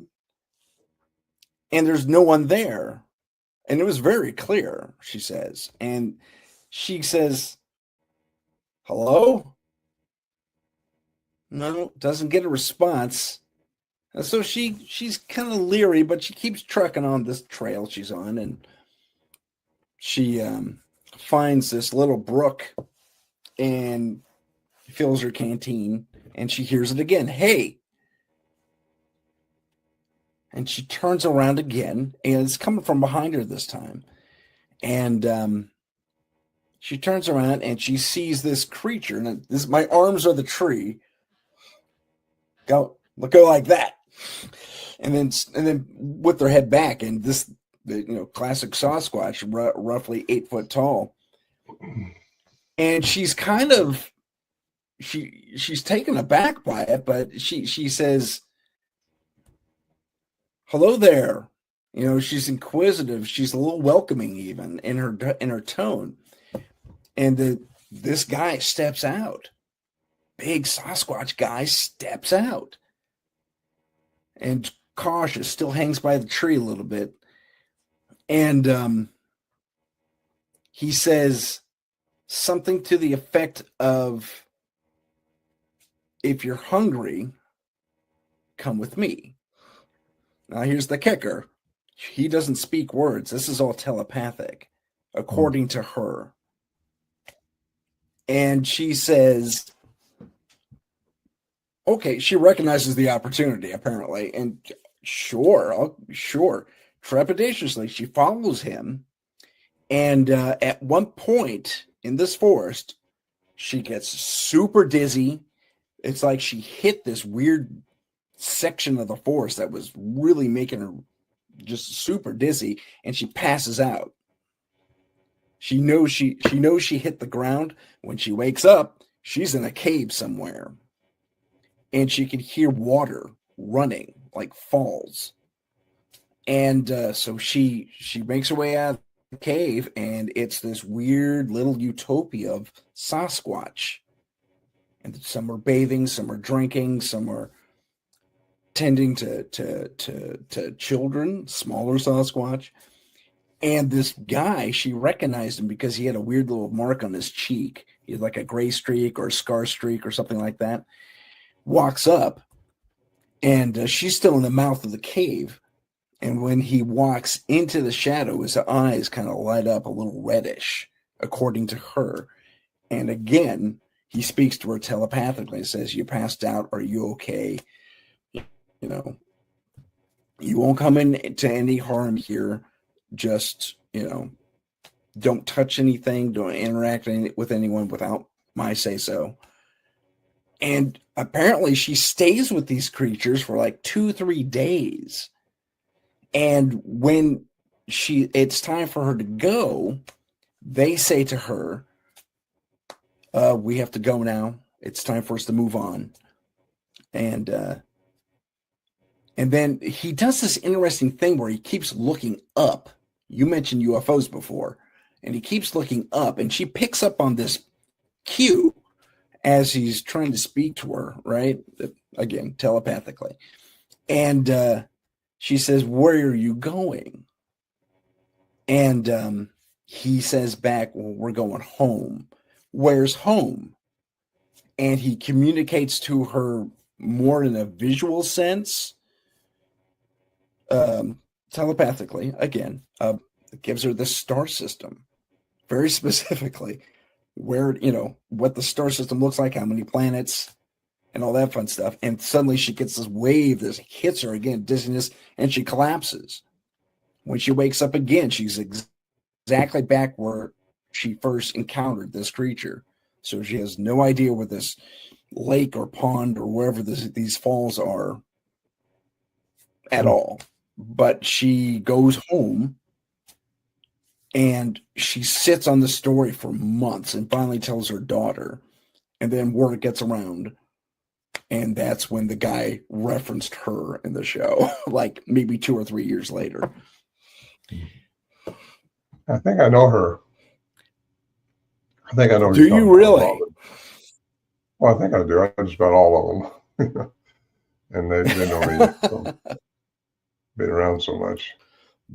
and there's no one there. And it was very clear, she says. And she says, hello? No, doesn't get a response. And so she's kind of leery, but she keeps trucking on this trail she's on. And she finds this little brook and fills her canteen. And she hears it again. Hey. And she turns around again, and it's coming from behind her this time. And she turns around, and she sees this creature. And my arms are the tree. Go like that. And then with their head back, and this the classic Sasquatch, roughly 8 foot tall. And she's kind of she's taken aback by it, but she says, "Hello there." She's inquisitive. She's a little welcoming, even in her tone. And this guy steps out. Big Sasquatch guy steps out, and cautious, still hangs by the tree a little bit. And he says something to the effect of, "If you're hungry, come with me." Now, here's the kicker. He doesn't speak words. This is all telepathic, according to her. And she says, okay, she recognizes the opportunity, apparently. And sure. Trepidatiously, she follows him. And at one point in this forest, she gets super dizzy. It's like she hit this weird section of the forest that was really making her just super dizzy, and she passes out. She knows she hit the ground. When she wakes up, she's in a cave somewhere, and she can hear water running like falls. And so she makes her way out of the cave, and it's this weird little utopia of Sasquatch. And some are bathing, some are drinking, some are tending to children, smaller Sasquatch. And this guy, she recognized him because he had a weird little mark on his cheek. He had like a gray streak or a scar streak or something like that. Walks up, and she's still in the mouth of the cave. And when he walks into the shadow, his eyes kind of light up a little reddish, according to her. And again, he speaks to her telepathically, says, "You passed out. Are you okay? You won't come into any harm here. Just, don't touch anything. Don't interact with anyone without my say-so." And apparently she stays with these creatures for like 2-3 days. And when it's time for her to go, they say to her, "We have to go now. It's time for us to move on." And then he does this interesting thing where he keeps looking up. You mentioned UFOs before, and he keeps looking up, and she picks up on this cue as he's trying to speak to her, right? Again, telepathically. And she says, "Where are you going?" And he says back, "Well, we're going home." "Where's home?" And he communicates to her more in a visual sense, telepathically, again, gives her the star system, very specifically, where, what the star system looks like, how many planets, and all that fun stuff. And suddenly she gets this wave that hits her again, dizziness, and she collapses. When she wakes up again, she's exactly back where she first encountered this creature. So she has no idea where this lake or pond or wherever these falls are at all. But she goes home, and she sits on the story for months and finally tells her daughter. And then word gets around, and that's when the guy referenced her in the show, like maybe 2 or 3 years later. I think I know her. I think I know. Do you really? Well, I think I do. I just about all of them. And they know me from being around so much.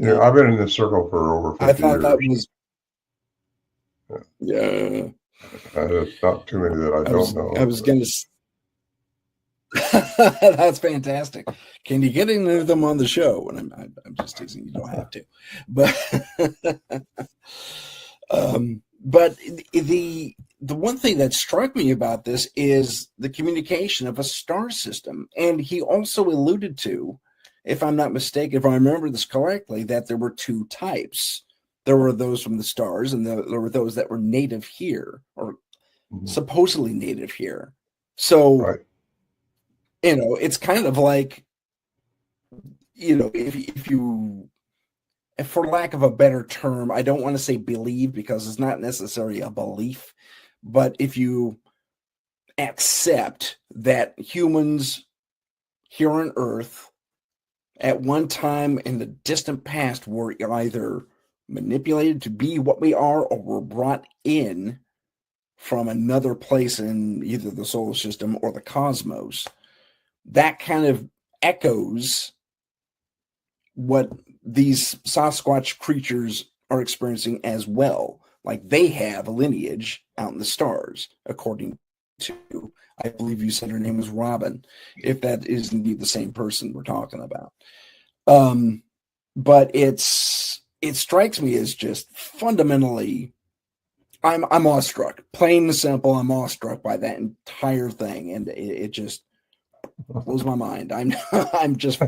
I've been in this circle for over 50 years. I thought that was... Yeah. There's not too many that I don't know. I was going to... That's fantastic. Can you get any of them on the show? And I'm just teasing. You don't have to. But the one thing that struck me about this is the communication of a star system. And he also alluded to, if I'm not mistaken, if I remember this correctly, that there were 2 types. There were those from the stars, and there were those that were native here, or supposedly native here. So, right. It's kind of like, if you for lack of a better term, I don't want to say believe because it's not necessarily a belief, but if you accept that humans here on Earth at one time in the distant past were either manipulated to be what we are or were brought in from another place in either the solar system or the cosmos, that kind of echoes what these Sasquatch creatures are experiencing as well. Like they have a lineage out in the stars, according to, I believe you said her name was Robin, if that is indeed the same person we're talking about. But it strikes me as just fundamentally, I'm awestruck. Plain and simple, I'm awestruck by that entire thing, and it just blows my mind. I'm just,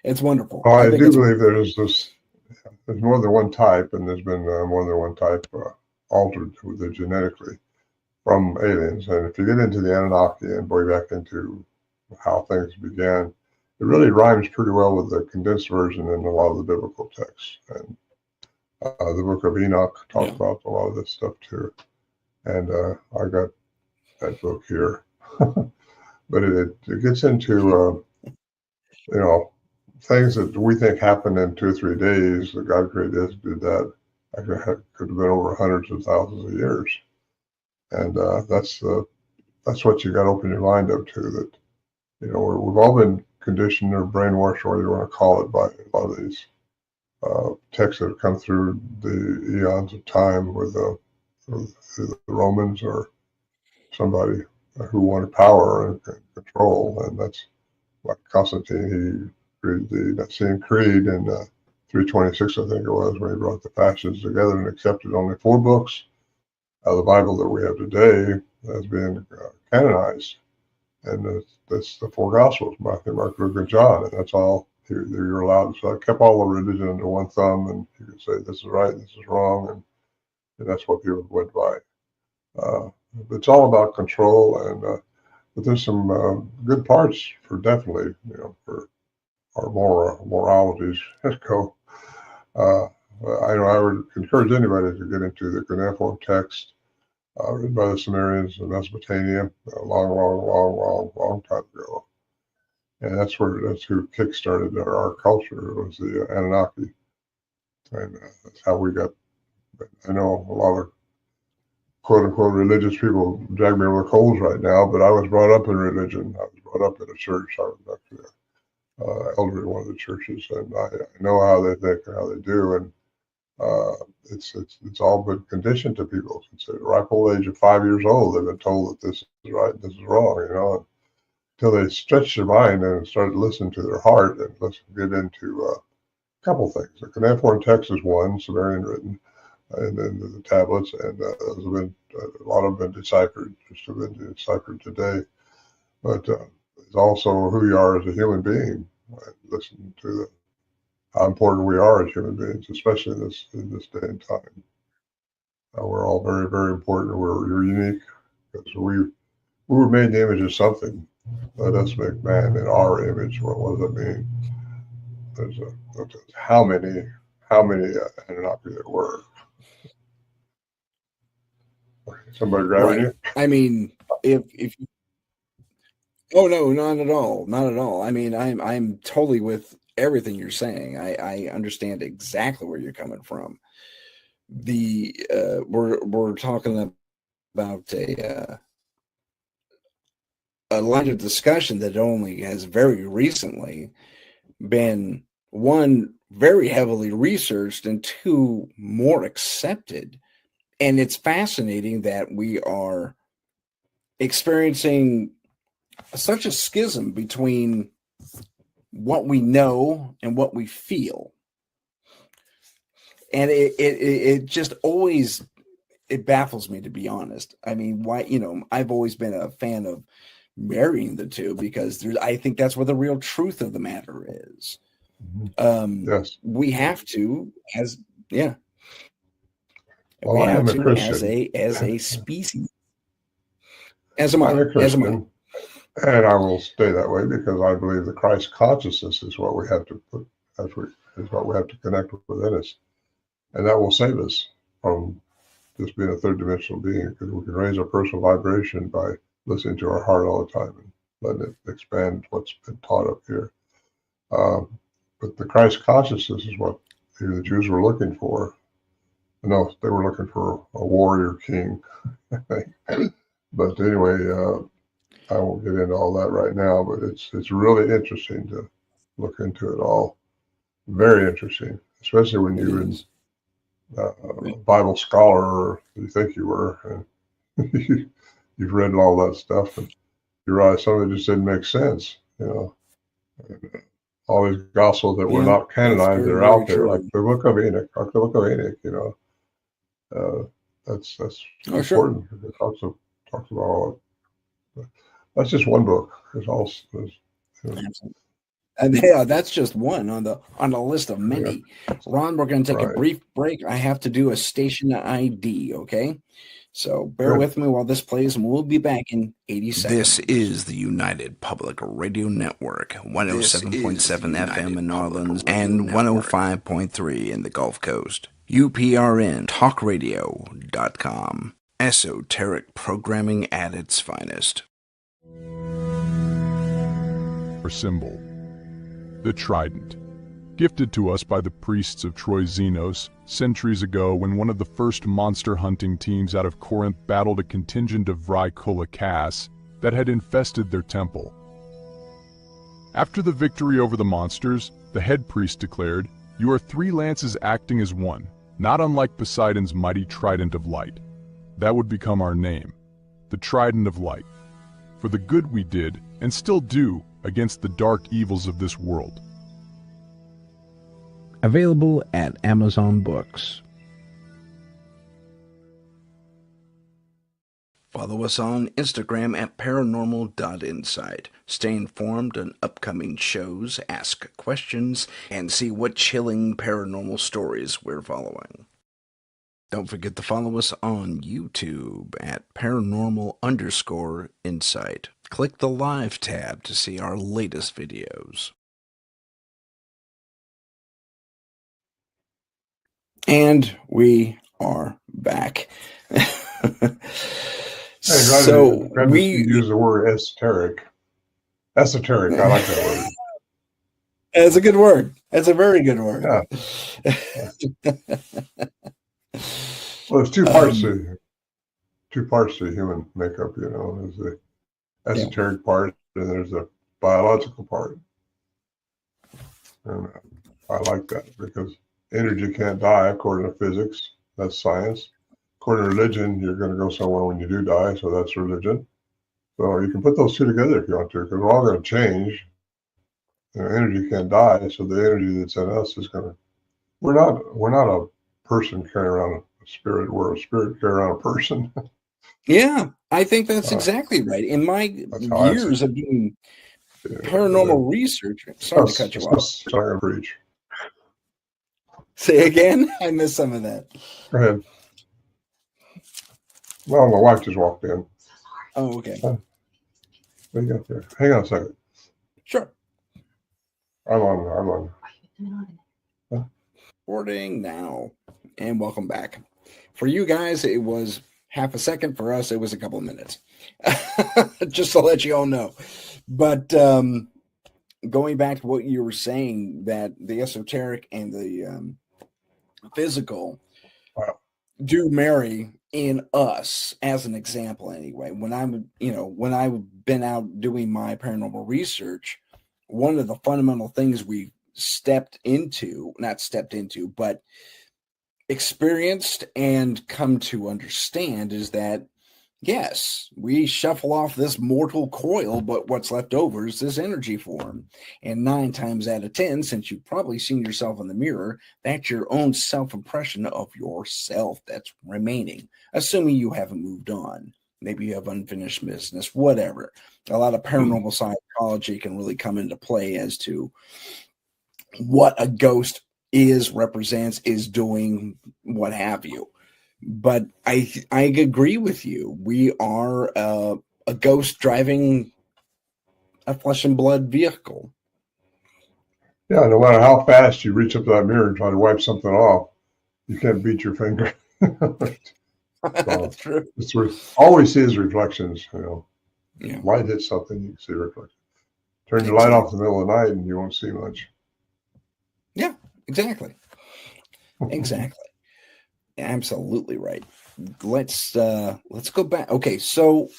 it's wonderful. Well, I do believe there's more than one type, and there's been more than one type altered genetically from aliens. And if you get into the Anunnaki and way back into how things began, it really rhymes pretty well with the condensed version in a lot of the biblical texts. And the book of Enoch talks about a lot of this stuff too. And I got that book here. But it gets into, things that we think happened in 2 or 3 days, that God created this, did that, could have been over hundreds of thousands of years. And that's what you got to open your mind up to, that, we've all been conditioned or brainwashed, or whatever you want to call it, by a lot of these texts that have come through the eons of time with the Romans or somebody who wanted power and control. And that's like Constantine, he read the Nicene Creed in 326, I think it was, when he brought the factions together and accepted only 4 books of the Bible that we have today as being canonized. And that's the 4 Gospels, Matthew, Mark, Luke, and John. And that's all you're allowed. So I kept all the religion under one thumb, and you could say this is right, this is wrong, and that's what people went by. It's all about control, and but there's some good parts for definitely, for our moralities go. I would encourage anybody to get into the cuneiform text written by the Sumerians in Mesopotamia a long time ago. And that's who kickstarted our culture, was the Anunnaki. And that's how we got, I know a lot of quote unquote religious people drag me over the coals right now, but I was brought up in religion. I was brought up in a church. I was actually elder in one of the churches, and I know how they think and how they do. And it's all been conditioned to people. Since the ripe old age of 5 years old, they've been told that this is right, and this is wrong, until they stretch their mind and start listening to their heart and get into a couple things. The cuneiform text is one, Sumerian written, and then the tablets, and those have been, a lot of them been deciphered, just have been deciphered today. But it's also who you are as a human being. Listen to how important we are as human beings, especially in this day and time. We're all very, very important. We're unique because we were made in the image of something. Let us make man in our image. What does that mean? There's how many Anunnaki there were. Somebody grabbing you? I mean, if oh no, not at all. I mean, I'm totally with everything you're saying. I understand exactly where you're coming from. We're talking about a line of discussion that only has very recently been, one, very heavily researched, and two, more accepted. And it's fascinating that we are experiencing such a schism between what we know and what we feel. And it just always, it baffles me, to be honest. I mean, why, I've always been a fan of marrying the two, because I think that's where the real truth of the matter is. Yes. We have to, Well, we I have am a to, Christian. as a species. As am I. I'm a Christian, and I will stay that way, because I believe the Christ consciousness is what we have to put is what we have to connect within us. And that will save us from just being a third dimensional being, because we can raise our personal vibration by listening to our heart all the time and letting it expand what's been taught up here. But the Christ consciousness is what the Jews were looking for. No, they were looking for a warrior king. But anyway, I won't get into all that right now, but it's really interesting to look into it all. Very interesting, especially when you're a Bible scholar, or you think you were, and you've read all that stuff, and you realize some of it just didn't make sense, all these gospels that were not canonized, they're out there, like the book of Enoch, that's important. It talks about all that. That's just one book. There's also and yeah, that's just one on the list of many. Ron, we're going to take a brief break. I have to do a station ID, okay? So bear with me while this plays, and we'll be back in 80 seconds. This is the United Public Radio Network, 107.7 FM in New Orleans and 105.3 in the Gulf Coast. UPRN talkradio.com. Esoteric programming at its finest. Symbol. The trident, gifted to us by the priests of Troy Xenos centuries ago when one of the first monster hunting teams out of Corinth battled a contingent of Vrykula that had infested their temple. After the victory over the monsters, the head priest declared, "You are three lances acting as one, not unlike Poseidon's mighty trident of light. That would become our name, the Trident of Light, for the good we did, and still do, against the dark evils of this world." Available at Amazon Books. Follow us on Instagram at paranormal.insight. Stay informed on upcoming shows, ask questions, and see what chilling paranormal stories we're following. Don't forget to follow us on YouTube at paranormal_insight. Click the Live tab to see our latest videos. And we are back. So we use the word esoteric. Esoteric, I like that word. It's a good word. It's a very good word. Yeah. Well, there's two parts to human makeup. There's the esoteric part, and there's the biological part. And I like that because energy can't die according to physics. That's science. According to religion, you're going to go somewhere when you do die, so that's religion. So you can put those two together if you want to, because we're all going to change. Energy can't die, so the energy that's in us is going to. We're not a person carrying around a spirit. We're a spirit carrying around a person. Yeah, I think that's exactly right. In my years of doing paranormal research, sorry to cut you off. I'm going to preach. Say again? I missed some of that. Go ahead. Well, my wife just walked in. Oh, okay. What do you got there? Hang on a second. Sure. I'm on. Recording now. And welcome back. For you guys, it was half a second. For us, it was a couple of minutes. Just to let you all know. But going back to what you were saying, that the esoteric and the physical do marry in us, as an example anyway. When I've been out doing my paranormal research, one of the fundamental things we but experienced and come to understand is that, yes, we shuffle off this mortal coil, but what's left over is this energy form. And 9 times out of 10, since you've probably seen yourself in the mirror, that's your own self-impression of yourself that's remaining, assuming you haven't moved on. Maybe you have unfinished business, whatever. A lot of paranormal psychology can really come into play as to what a ghost represents, is doing, what have you. But I agree with you. We are a ghost driving a flesh and blood vehicle. Yeah, no matter how fast you reach up to that mirror and try to wipe something off, you can't beat your finger. That's true. Always sees reflections, you know. Yeah. Light hits something, you can see reflections. Turn your Exactly. light off in the middle of the night and you won't see much. Yeah, exactly. Exactly. Absolutely right. Let's go back. Okay, so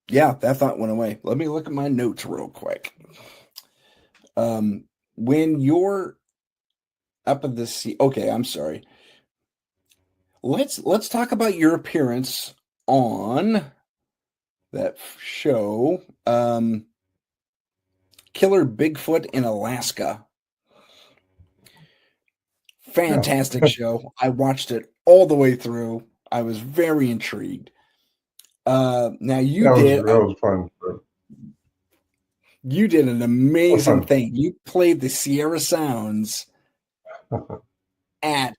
yeah, that thought went away. Let me look at my notes real quick. When you're up at the sea, okay, I'm sorry. Let's talk about your appearance on that show, Killer Bigfoot in Alaska. Fantastic show. I watched it all the way through. I was very intrigued. Now you did. That was fun. You did an amazing thing. You played the Sierra Sounds at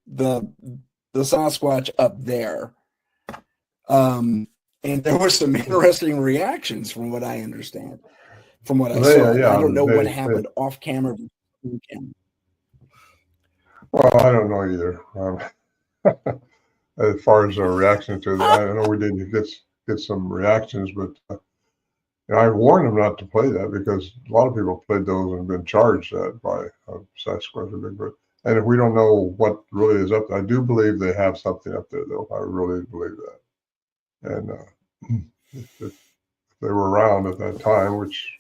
the Sasquatch up there. And there were some interesting reactions from what I understand. From what I saw. I don't know what happened off camera. Well, I don't know either. As far as a reaction to that, I know we did get some reactions, but I warned them not to play that because a lot of people played those and been charged that by Sasquatch or Bigfoot. And if we don't know what really is up there, I do believe they have something up there, though. I really believe that. And if they were around at that time, which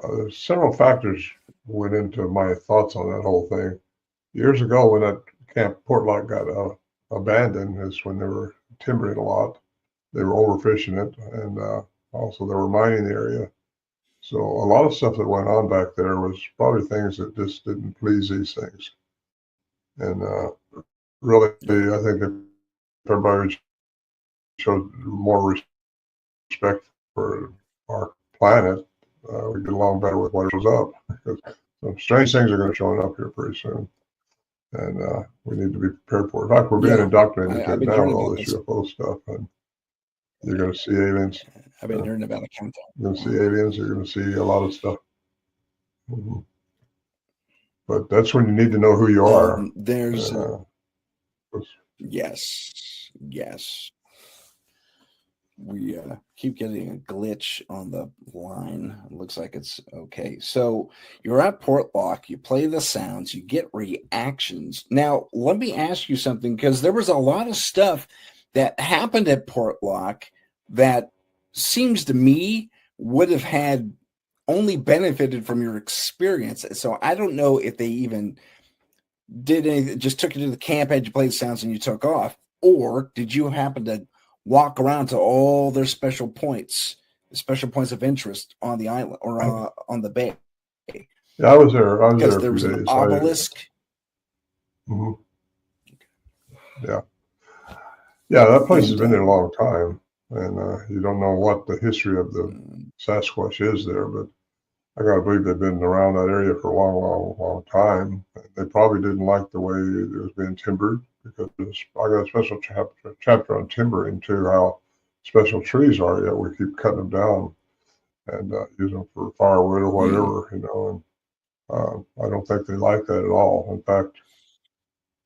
there's several factors went into my thoughts on that whole thing. Years ago, when that Camp Portlock got abandoned, is when they were timbering a lot. They were overfishing it, and also they were mining the area. So a lot of stuff that went on back there was probably things that just didn't please these things. And really, I think if everybody showed more respect for our planet, we get along better with what was up. Because some strange things are going to show up here pretty soon. And we need to be prepared for it. In fact, we're being indoctrinated to it now with all this UFO stuff. And you're going to see aliens. I've been hearing about a countdown. You're going to see aliens. You're going to see a lot of stuff. Mm-hmm. But that's when you need to know who you are. There's yes. We keep getting a glitch on the line. It looks like it's okay. So you're at Portlock, you play the sounds, you get reactions. Now, let me ask you something, because there was a lot of stuff that happened at Portlock that seems to me would have had only benefited from your experience. So I don't know if they even did anything, just took you to the camp, had you play the sounds, and you took off, or did you happen to walk around to all their special points of interest on the island or on the bay? Yeah, I was there. Because there was an obelisk. Mm-hmm. Yeah, that place has been there a long time, and you don't know what the history of the Sasquatch is there, but I gotta believe they've been around that area for a long time. They probably didn't like the way it was being timbered, because I got a special chapter on timbering too, how special trees are, yet we keep cutting them down and use them for firewood or whatever, and I don't think they like that at all. In fact,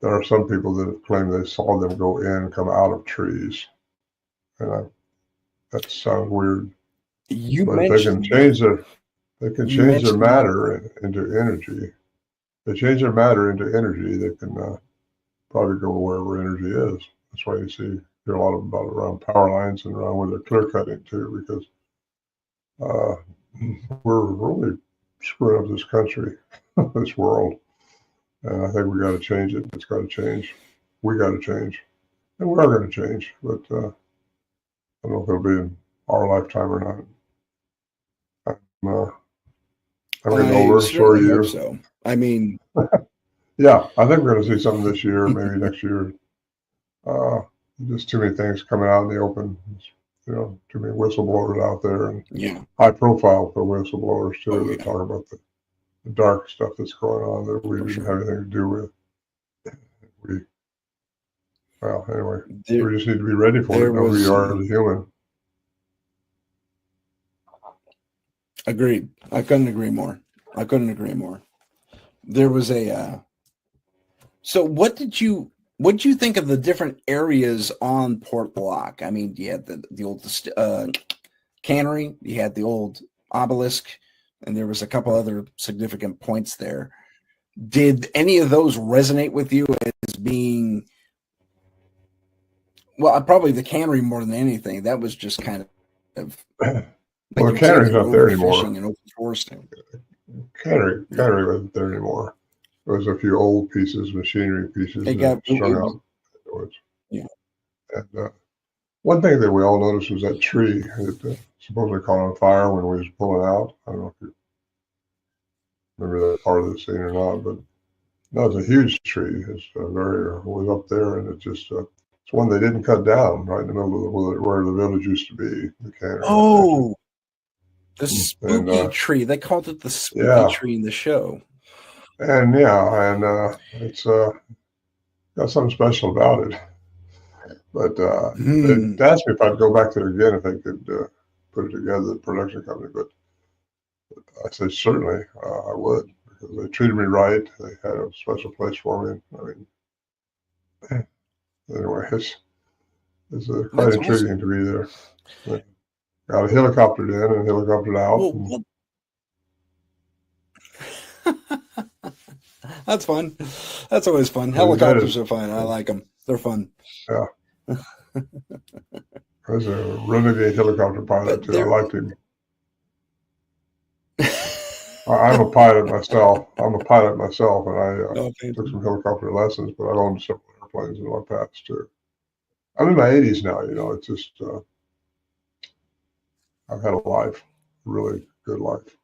there are some people that have claimed they saw them go in and come out of trees, and that sounds weird. But they can change their matter into energy. They change their matter into energy. They can probably go wherever energy is. That's why you hear a lot about around power lines and around where they're clear cutting too, because we're really screwing up this country, this world, and I think we got to change it. It's got to change. We got to change, and we are going to change. But I don't know if it'll be in our lifetime or not. I'm getting older. So are you. So I mean, yeah, I think we're going to see something this year, maybe next year. Just too many things coming out in the open. Too many whistleblowers out there, and high profile for whistleblowers too. That talk about the dark stuff that's going on that we didn't have anything to do with. Anyway, we just need to be ready for it. Know who you are as a human. Agreed. I couldn't agree more. There was a so what did you think of the different areas on Port Block? I mean, you had the old cannery, you had the old obelisk, and there was a couple other significant points there. Did any of those resonate with you as being, well, probably the cannery more than anything? That was just kind of Well, like the cannery's not there anymore. And open foresting. Cannery wasn't there anymore. There was a few old pieces, machinery pieces that strung out afterwards. Yeah. And one thing that we all noticed was that tree that supposedly caught on fire when we was pulling out. I don't know if you remember that part of the scene or not, but no, it's a huge tree. It's was up there, and it's just it's one they didn't cut down right in the middle of where the village used to be. The cannery. Oh, the spooky tree. They called it the spooky tree in the show. And it's got something special about it. But they asked me if I'd go back there again if they could put it together, the production company. But I said certainly I would, because they treated me right. They had a special place for me. I mean, anyway, it's quite intriguing to be there. But got a helicopter in and helicoptered out. That's fun. That's always fun. Helicopters are fun. I like them. They're fun. Yeah. I was a renegade helicopter pilot too. I liked him. I'm a pilot myself, and I took some helicopter lessons, but I've owned several airplanes in my past too. I'm in my 80s now. It's just I've had a life, really good life.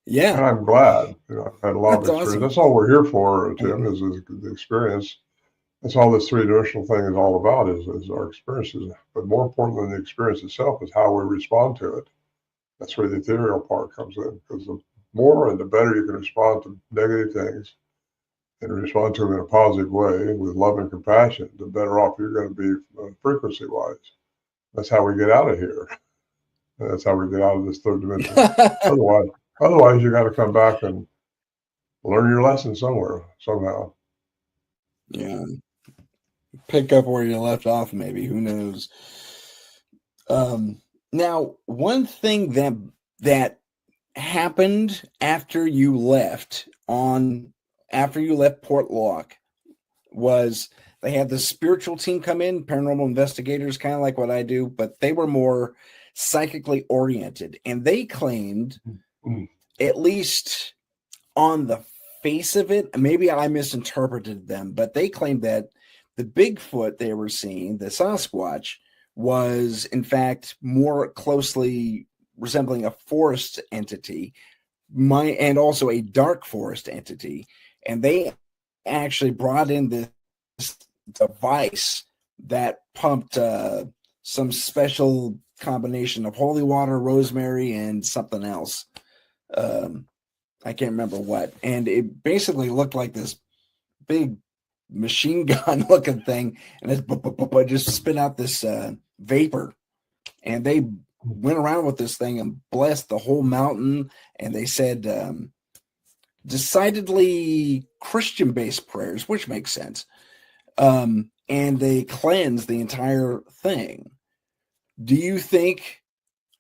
Yeah, and I'm glad. I've had a lot of experience. Awesome. That's all we're here for, Tim, is the experience. That's all this three-dimensional thing is all about, is our experiences. But more important than the experience itself is how we respond to it. That's where the ethereal part comes in, because the more and the better you can respond to negative things and respond to them in a positive way with love and compassion, the better off you're going to be frequency-wise. That's how we get out of here. That's how we get out of this third dimension. Otherwise, you got to come back and learn your lesson somewhere, somehow. Yeah. Pick up where you left off, maybe. Who knows? Now, one thing that happened after you left Port Lock was they had the spiritual team come in, paranormal investigators, kind of like what I do, but they were more psychically oriented, and they claimed, at least on the face of it, maybe I misinterpreted them, but they claimed that the Bigfoot they were seeing, the Sasquatch, was in fact more closely resembling a forest entity, and also a dark forest entity. And they actually brought in this device that pumped some special combination of holy water, rosemary, and something else. I can't remember what. And it basically looked like this big machine gun looking thing, and it just spit out this vapor. And they went around with this thing and blessed the whole mountain. And they said decidedly Christian-based prayers, which makes sense. And they cleansed the entire thing. Do you think,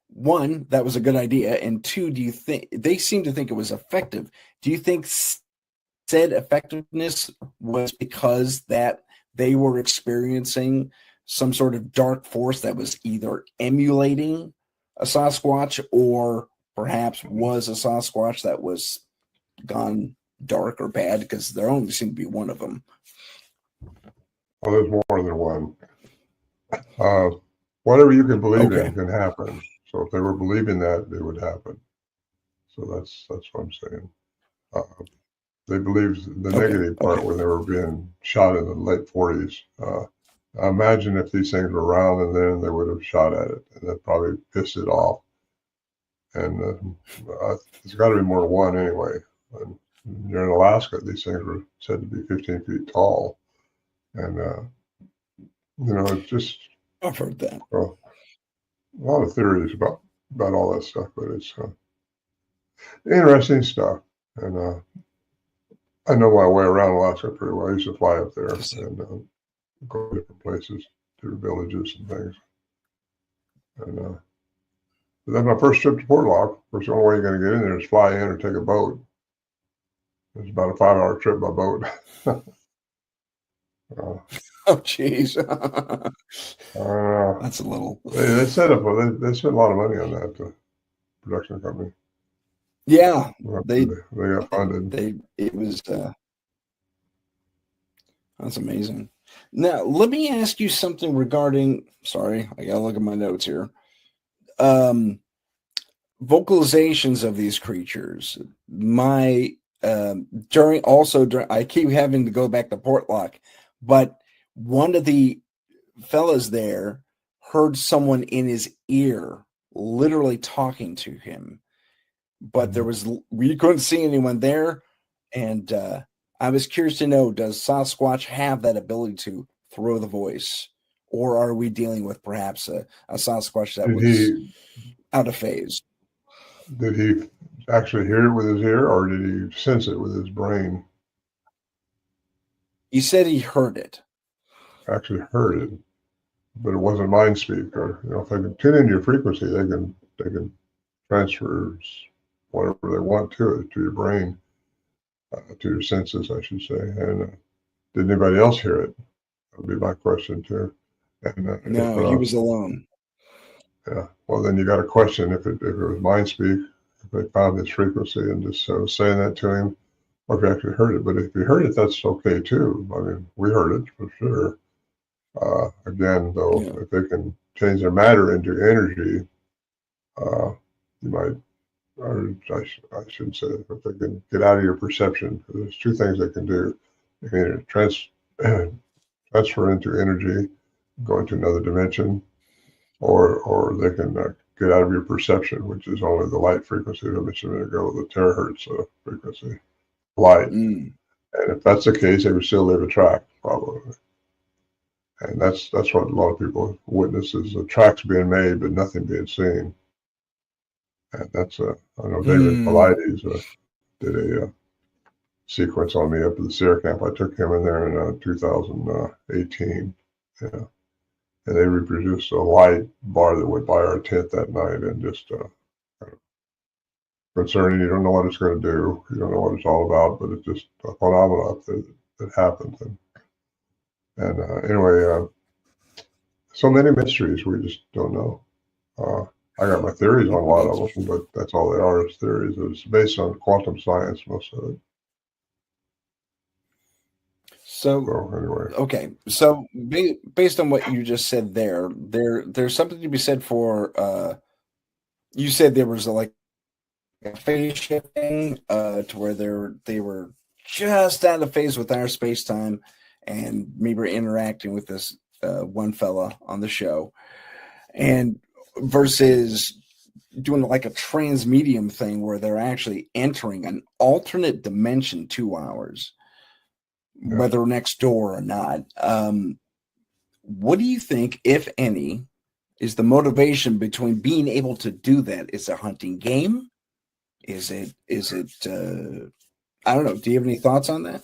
one, that was a good idea, and two, do you think they seem to think it was effective? Do you think said effectiveness was because that they were experiencing some sort of dark force that was either emulating a Sasquatch, or perhaps was a Sasquatch that was gone dark or bad? Because there only seemed to be one of them. Well, there's more than one. Whatever you can believe in can happen. So if they were believing that, it would happen. So that's what I'm saying. They believed the negative part when they were being shot in the late 40s. I imagine if these things were around and then they would have shot at it, and that probably pissed it off. And there's got to be more than one anyway. And you're in Alaska, these things were said to be 15 feet tall. And, it's just... I've heard that. Well, a lot of theories about all that stuff, but it's Interesting stuff. And I know my way around Alaska pretty well. I used to fly up there and go to different places, to villages and things. And that's my first trip to Portlock. Of course, the only way you're going to get in there is fly in or take a boat. It's about a 5-hour trip by boat. Oh, jeez. That's a little. They set up. They spent a lot of money on that production company. Yeah, they got funded. It was. That's amazing. Now, let me ask you something regarding. Sorry, I gotta look at my notes here. Vocalizations of these creatures. During I keep having to go back to Portlock, but one of the fellas there heard someone in his ear literally talking to him, but we couldn't see anyone there. And I was curious to know, does Sasquatch have that ability to throw the voice, or are we dealing with perhaps a Sasquatch that was out of phase? Did he actually hear it with his ear, or did he sense it with his brain? He said he heard it. Actually heard it, but it wasn't mind speak. Or if they can tune into your frequency, they can transfer whatever they want to it, to your brain, to your senses, I should say. And did anybody else hear it? That would be my question too. And no, he was alone. Yeah. Well, then you got to question if it was mind speak, if they found his frequency and just saying that to him, or if you actually heard it. But if you heard it, that's okay too. I mean, we heard it for sure. Again, though, if they can change their matter into energy, you might, or I shouldn't say it, but they can get out of your perception. There's two things they can do. They can either transfer into energy, go into another dimension, or they can get out of your perception, which is only the light frequency that I mentioned a minute ago, the terahertz frequency, light. And if that's the case, they would still leave a track, probably. And that's what a lot of people witness, is the tracks being made, but nothing being seen. And that's, I know David Paulides did a sequence on me up at the Sierra Camp. I took him in there in 2018. Yeah. And they reproduced a light bar that went by our tent that night, and just kind of concerning. You don't know what it's going to do. You don't know what it's all about, but it's just a phenomenon that happens. And anyway, so many mysteries we just don't know. I got my theories on a lot of them, but that's all they are, is theories. It's based on quantum science, most of it. So anyway, okay. So based on what you just said there's something to be said for. You said there was a phase shifting to where they were just out of phase with our space time, and maybe we're interacting with this one fella on the show, and versus doing like a transmedium thing where they're actually entering an alternate dimension 2 hours. Whether next door or not. What do you think, if any, is the motivation between being able to do that? Is it a hunting game? Is it I don't know. Do you have any thoughts on that?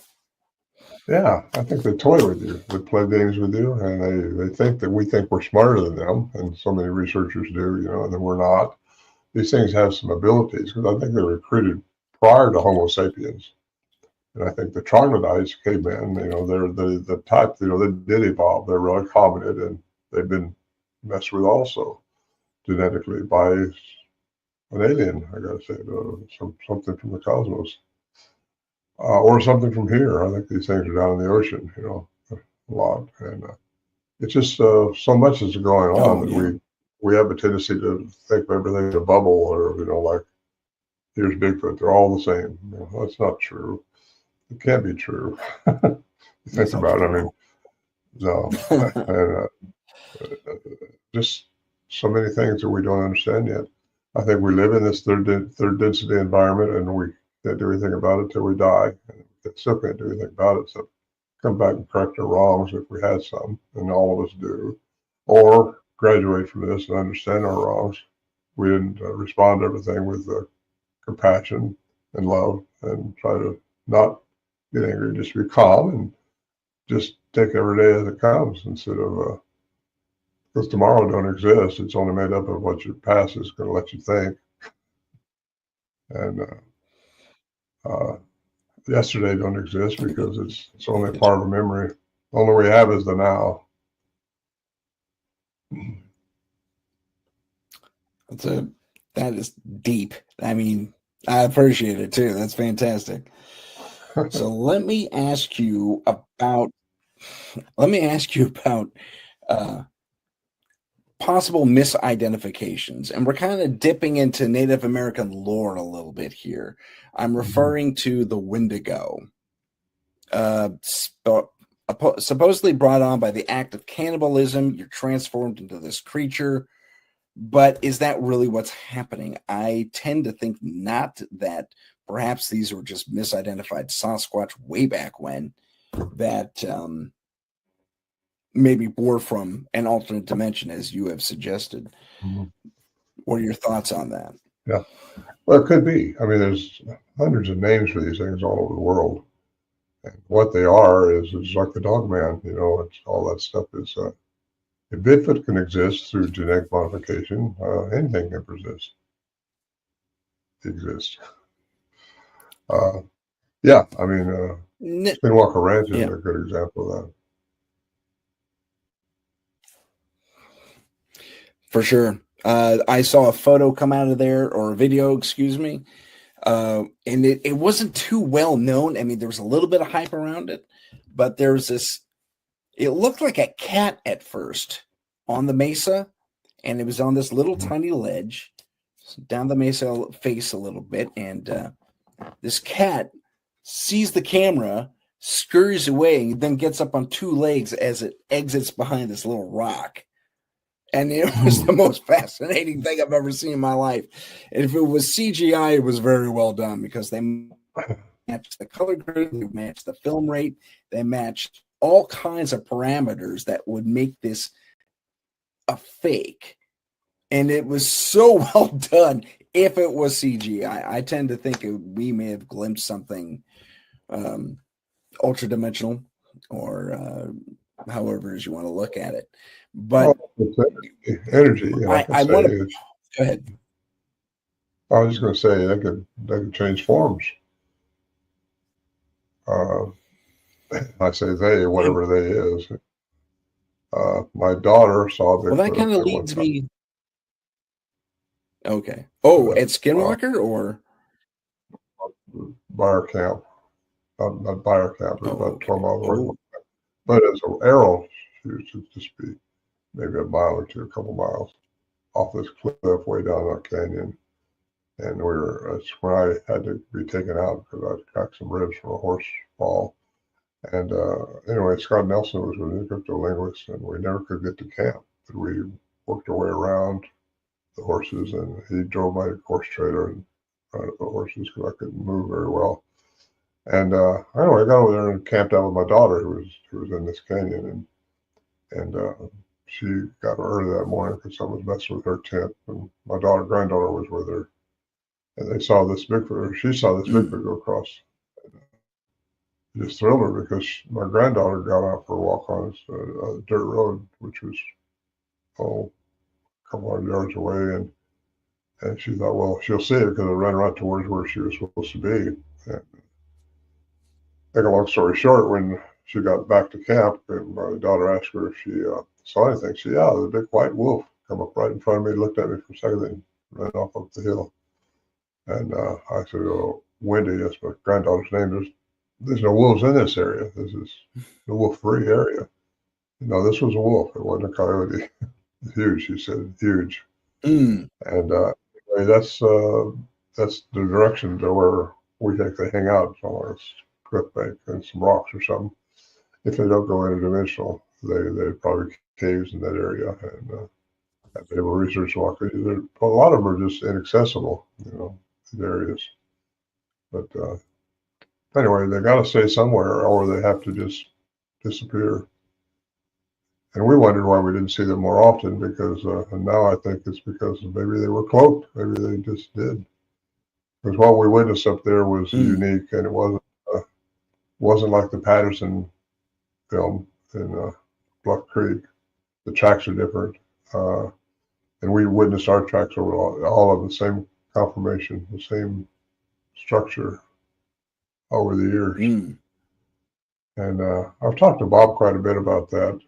Yeah, I think they toy with you. They play games with you, and they think that we think we're smarter than them, and so many researchers do, and then we're not. These things have some abilities, because I think they were recruited prior to Homo sapiens. And I think the troglodytes, cavemen, they're the type, they did evolve. They're really hominid, and they've been messed with also genetically by an alien, I gotta say, something from the cosmos, or something from here. I think these things are down in the ocean, a lot. And it's just so much is going on that we have a tendency to think of everything as a bubble, or, like, here's Bigfoot, they're all the same. That's not true. It can't be true. Think about it. I mean, no. And just so many things that we don't understand yet. I think we live in this third density environment, and we can't do anything about it till we die. And we still can't do anything about it. So come back and correct our wrongs if we had some, and all of us do, or graduate from this and understand our wrongs. We didn't respond to everything with compassion and love, and try to not get angry, just be calm and just take every day as it comes, instead of because tomorrow don't exist. It's only made up of what your past is going to let you think. And yesterday don't exist because it's only a part of a memory. The only we have is the now. That is deep. I mean, I appreciate it too. That's fantastic. So let me ask you about possible misidentifications, and we're kind of dipping into Native American lore a little bit here. I'm referring to the Wendigo, supposedly brought on by the act of cannibalism. You're transformed into this creature, but is that really what's happening? I tend to think not, that perhaps these were just misidentified Sasquatch way back when that maybe bore from an alternate dimension, as you have suggested. What are your thoughts on that? Yeah, well, it could be. I mean, there's hundreds of names for these things all over the world. And what they are is like the dog man, it's all that stuff is, if Bigfoot can exist through genetic modification, anything can exist. Yeah, I mean, Skinwalker Ranch is a good example of that. For sure. I saw a photo come out of there, or a video, excuse me. And it wasn't too well known. I mean, there was a little bit of hype around it, but there was this, it looked like a cat at first on the mesa, and it was on this little tiny ledge down the mesa face a little bit. And this cat sees the camera, scurries away, and then gets up on two legs as it exits behind this little rock. And it was the most fascinating thing I've ever seen in my life. And if it was CGI, it was very well done, because they matched the color grade, they matched the film rate, they matched all kinds of parameters that would make this a fake. And it was so well done. If it was CGI, I tend to think we may have glimpsed something ultra dimensional, or however as you want to look at it. But energy. I want to go ahead. I was just going to say they could change forms. I say they, whatever they is. My daughter saw Bigfoot. Well, that kind of leads me. Okay. Oh, at Skinwalker or by our camp? Not by our camp, but about 12 miles away. But as an arrow, she would just be maybe a mile or two, a couple miles off this cliff way down that canyon. And that's when I had to be taken out because I cracked some ribs from a horse fall. And anyway, Scott Nelson was with the cryptolinguist, and we never could get to camp. But we worked our way around the horses, and he drove my horse trailer and the horses because I couldn't move very well. And anyway, I got over there and camped out with my daughter, who was in this canyon, and she got early that morning because someone was messing with her tent, and my granddaughter was with her, and they saw this Bigfoot, or she saw this Bigfoot go across. It just thrilled her because my granddaughter got out for a walk on this dirt road, which was a couple hundred yards away, and she thought, well, she'll see it because it ran right towards where she was supposed to be. And make a long story short, when she got back to camp, and my daughter asked her if she saw anything. She said, yeah, the big white wolf come up right in front of me, looked at me for a second, then ran off up the hill. And I said, oh, Wendy, that's my granddaughter's name. There's no wolves in this area. This is the wolf-free area. This was a wolf. It wasn't a coyote. Huge, she said, huge. And anyway, that's the direction to where we think they hang out on this cliff bank and some rocks or something. If they don't go interdimensional, they probably caves in that area, and have been able to research walk. A lot of them are just inaccessible, these areas. But anyway, they got to stay somewhere, or they have to just disappear. And we wondered why we didn't see them more often, because and now I think it's because maybe they were cloaked. Maybe they just did. because what we witnessed up there was unique, and it wasn't like the Patterson film in Bluff Creek. The tracks are different, and we witnessed our tracks over all of the same conformation, the same structure over the years. And I've talked to Bob quite a bit about that.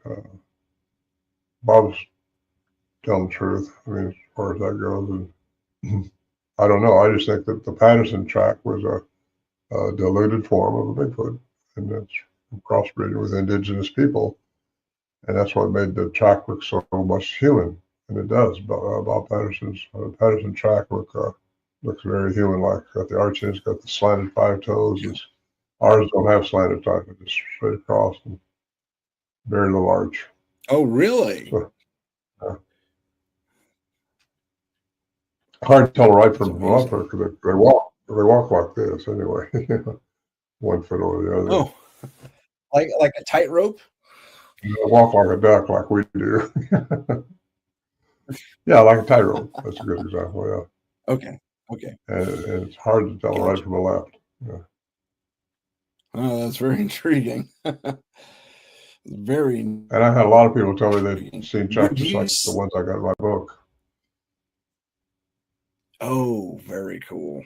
Bob's telling the truth, I mean, as far as that goes. And I don't know. I just think that the Patterson track was a diluted form of a Bigfoot, and that's crossbreeding with indigenous people. And that's what made the track look so much human. And it does. Bob Patterson's Patterson track looks very human-like. Got the arches, got the slanted 5 toes. Ours don't have slanted toes, it's straight across and very little arch. Oh, really? So, hard to tell right from left because they walk like this anyway. 1 foot over the other. Oh, like a tightrope? They walk like a duck, like we do. Yeah, like a tightrope. That's a good example. Yeah. Okay. And it's hard to tell right from the left. Yeah. Oh, that's very intriguing. Very. And I've had a lot of people tell me they've seen tracks just like the ones I got in my book. Oh, very cool.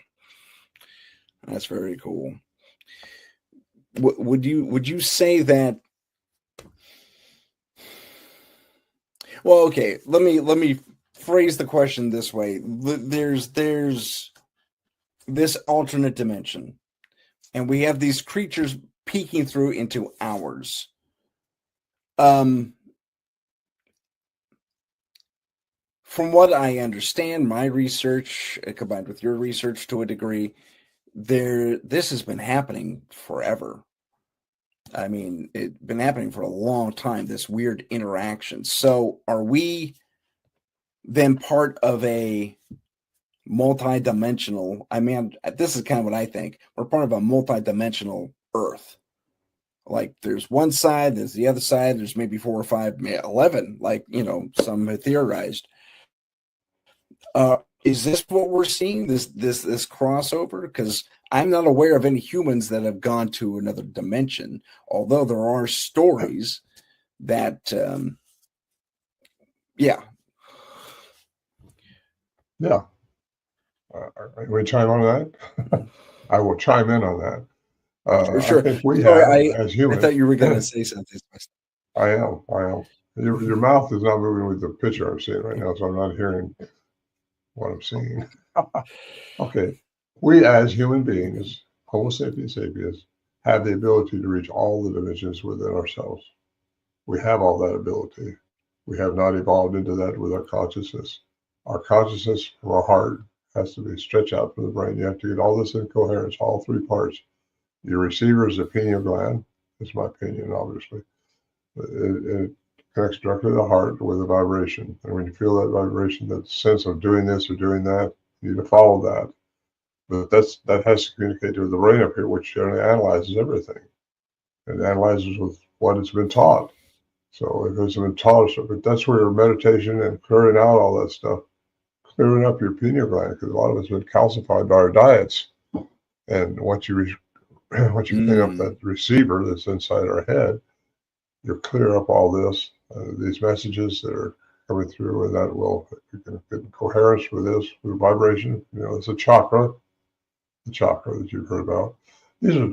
That's very cool. Would you say that? Well, okay. Let me phrase the question this way. There's this alternate dimension, and we have these creatures peeking through into ours. From what I understand, my research combined with your research to a degree, this has been happening forever. I mean, it's been happening for a long time, this weird interaction. So are we then part of a multi-dimensional, I mean, this is kind of what I think, we're part of a multi-dimensional Earth. Like there's one side, there's the other side, there's maybe 4 or 5, 11, like, some have theorized. Is this what we're seeing, this crossover? Because I'm not aware of any humans that have gone to another dimension, although there are stories that, Yeah. We chime on that? I will chime in on that. Sure. I think we have, as humans. I thought you were going to say something. I am. Your mouth is not moving with the picture I'm seeing right now, so I'm not hearing what I'm seeing. Okay. We as human beings, Homo sapiens sapiens, have the ability to reach all the dimensions within ourselves. We have all that ability. We have not evolved into that with our consciousness. Our consciousness from our heart has to be stretched out from the brain. You have to get all this in coherence, all 3 parts. Your receiver is the pineal gland. That's my opinion, obviously. It connects directly to the heart with a vibration. And when you feel that vibration, that sense of doing this or doing that, you need to follow that. But that has to communicate to the brain up here, which generally analyzes everything. It analyzes with what it's been taught. So if it's been taught, but that's where your meditation and clearing out all that stuff, clearing up your pineal gland, because a lot of it's been calcified by our diets. And once you clean up that receiver that's inside our head, you clear up all these messages that are coming through, and that will, you can get in coherence with this, with vibration. It's a chakra, the chakra that you've heard about. These are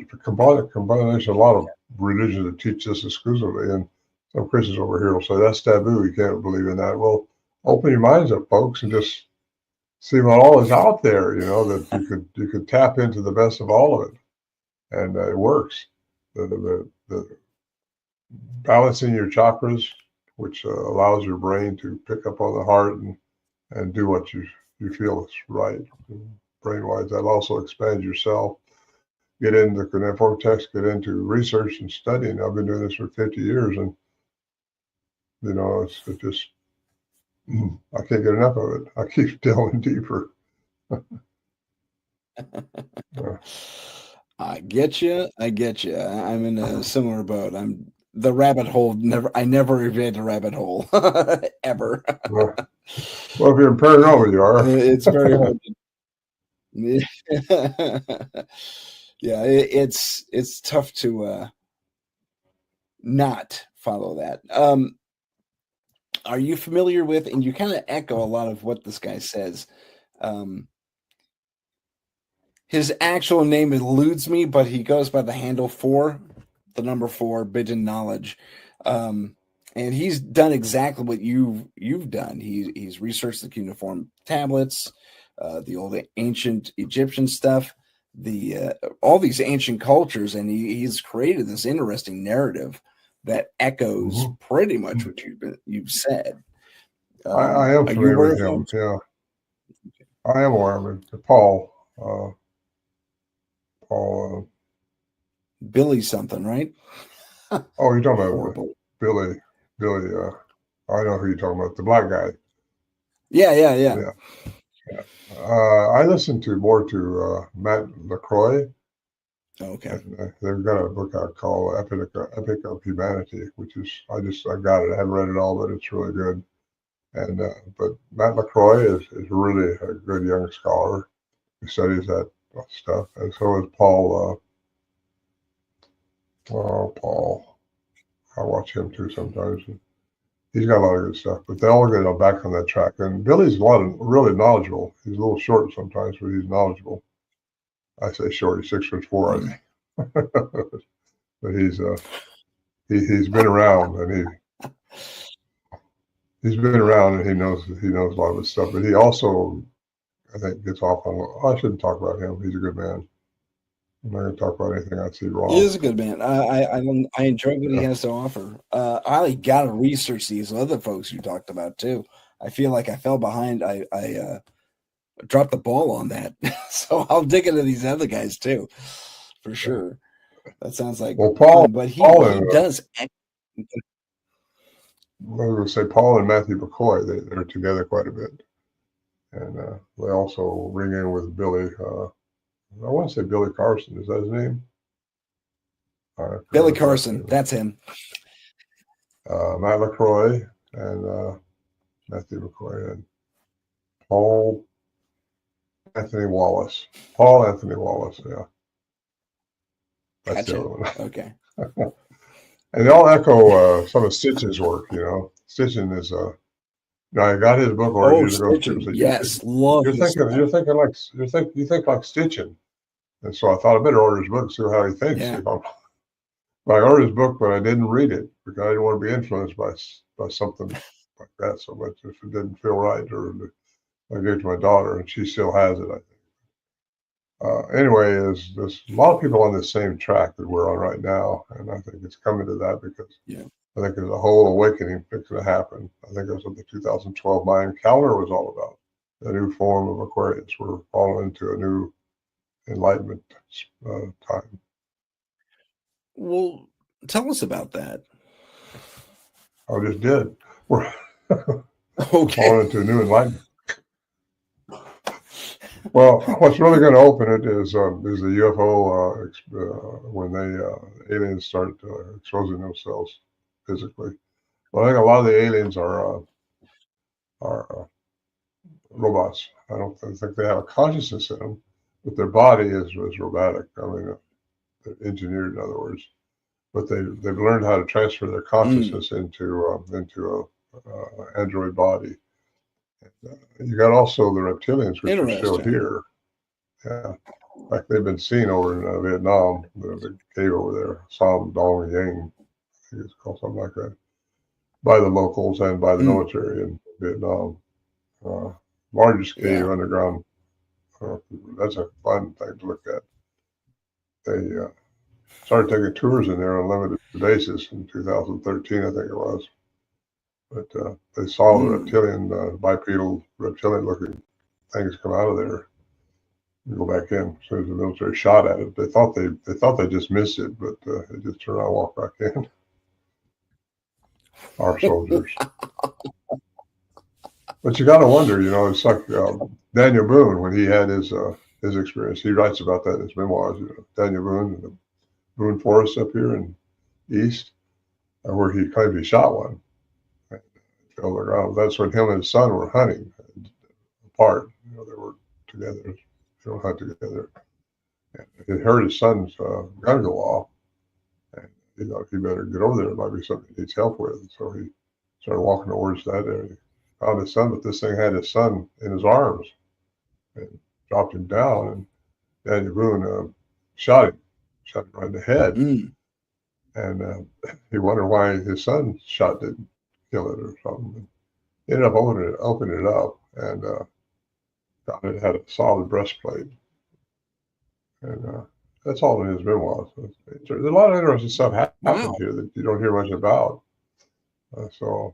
combination, a lot of religions that teach this exclusively, and some Christians over here will say that's taboo, you can't believe in that. Well, open your minds up, folks, and just see what all is out there, that you could tap into the best of all of it. And it works. The balancing your chakras, which allows your brain to pick up on the heart and do what you feel is right, brain-wise. That also expands yourself. Get into the vortex, get into research and studying. I've been doing this for 50 years, and it's just, I can't get enough of it. I keep delving deeper. I get you. I'm in a similar boat. I'm the rabbit hole. I never evade the rabbit hole ever. Well, if you're in paranormal, you are. It's very hard. Yeah, it's tough to not follow that. Are you familiar with, and you kind of echo a lot of what this guy says. Um, his actual name eludes me, but he goes by the handle 4, the number 4, Bidden Knowledge. And he's done exactly what you've done. He's researched the cuneiform tablets, the old ancient Egyptian stuff, the all these ancient cultures, and he's created this interesting narrative that echoes pretty much what you've said. I am Are you familiar aware with of him. him? Yeah, I am aware of him. Paul. Paul. Billy something, right? Oh, you're talking about Horrible. Billy. Billy. I know who you're talking about. The black guy. Yeah. Yeah. I listened more to Matt LaCroix. Okay. And, they've got a book out called Epic of Humanity, which is I got it. I haven't read it all, but it's really good. And but Matt LaCroix is really a good young scholar who studies that stuff, and so is Paul. Paul, I watch him too sometimes. He's got a lot of good stuff, but they all get back on that track. And Billy's really knowledgeable. He's a little short sometimes, but he's knowledgeable. I say short. He's 6'4", I think. But he's been around, and he's been around, and he knows a lot of his stuff. But he also, I think, gets off on. I shouldn't talk about him. He's a good man. I'm not going to talk about anything I see wrong. He is a good man. I enjoy what he has to offer. I got to research these other folks you talked about too. I feel like I fell behind. I dropped the ball on that, so I'll dig into these other guys too, for sure. That sounds like Paul. But he does. I was going to say Paul and Matthew McCoy. They're together quite a bit, and they also ring in with Billy. I want to say Billy Carson. Is that his name? Billy Carson. That's him. Matt LaCroix and Matthew McCoy and Paul Anthony Wallace. Paul Anthony Wallace. Yeah. That's Gotcha. the other one. Okay. And they all echo some of Stitch's work. Stitchin is I got his book ordered years ago. Yes, love. You think like Stitchin, and so I thought I better order his book, see how he thinks. Yeah. But I ordered his book, but I didn't read it because I didn't want to be influenced by something like that so much if it didn't feel right. Or I gave it to my daughter, and she still has it, I think. Anyway, there's a lot of people on the same track that we're on right now, and I think it's coming to that because I think there's a whole awakening fixing to happen. I think that's what the 2012 Mayan calendar was all about. The new form of Aquarius. We're falling into a new enlightenment time. Well, tell us about that. I just did. We're okay. falling into a new enlightenment. Well, what's really going to open it is the UFO when aliens start exposing themselves physically. Well, I think a lot of the aliens are robots. I don't think they have a consciousness in them, but their body is robotic. I mean, they're engineered, in other words. But they've learned how to transfer their consciousness into a android body. You got also the reptilians, which are still here. Yeah, like they've been seen over in Vietnam, the cave over there, Sam Dong Yang, I think it's called something like that, by the locals and by the military in Vietnam. Largest cave underground. That's a fun thing to look at. They started taking tours in there on a limited basis in 2013, I think it was. But they saw the reptilian, bipedal reptilian-looking things come out of there and go back in as soon as the military shot at it. They thought they just missed it, but it just turned around and walked back in. Our soldiers. But you got to wonder, it's like Daniel Boone when he had his experience. He writes about that in his memoirs. Daniel Boone in the Boone Forest up here in East, where he claimed he shot one. And fell to the ground. That's when him and his son were hunting apart. They were together. they don't hunt together. And he heard his son's gun go off, and he thought he better get over there. It might be something he needs help with. So he started walking towards that area. Found his son, but this thing had his son in his arms and dropped him down. And Daniel Boone shot him right in the head. And he wondered why his son's shot didn't kill it or something. And he ended up opening it up and found it had a solid breastplate. And that's all in his memoirs. There's a lot of interesting stuff happened here that you don't hear much about. So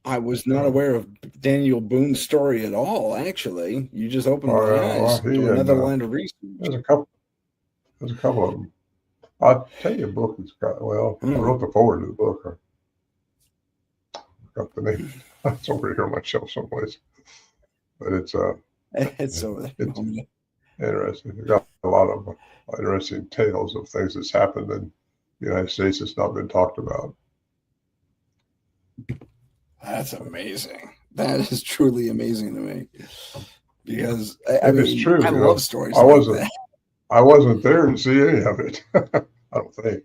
I was not aware of Daniel Boone's story at all. Actually, you just opened my eyes to another line of research. There's a couple of them. I'll tell you a book that's got. Well, I wrote the forward to the book. I got the name. It's over here on my shelf someplace. But it's over there. It's interesting. It's got a lot of interesting tales of things that's happened in the United States that's not been talked about. That's amazing. That is truly amazing to me. Because I mean, it's true. I love stories. I wasn't there to see any of it. I don't think.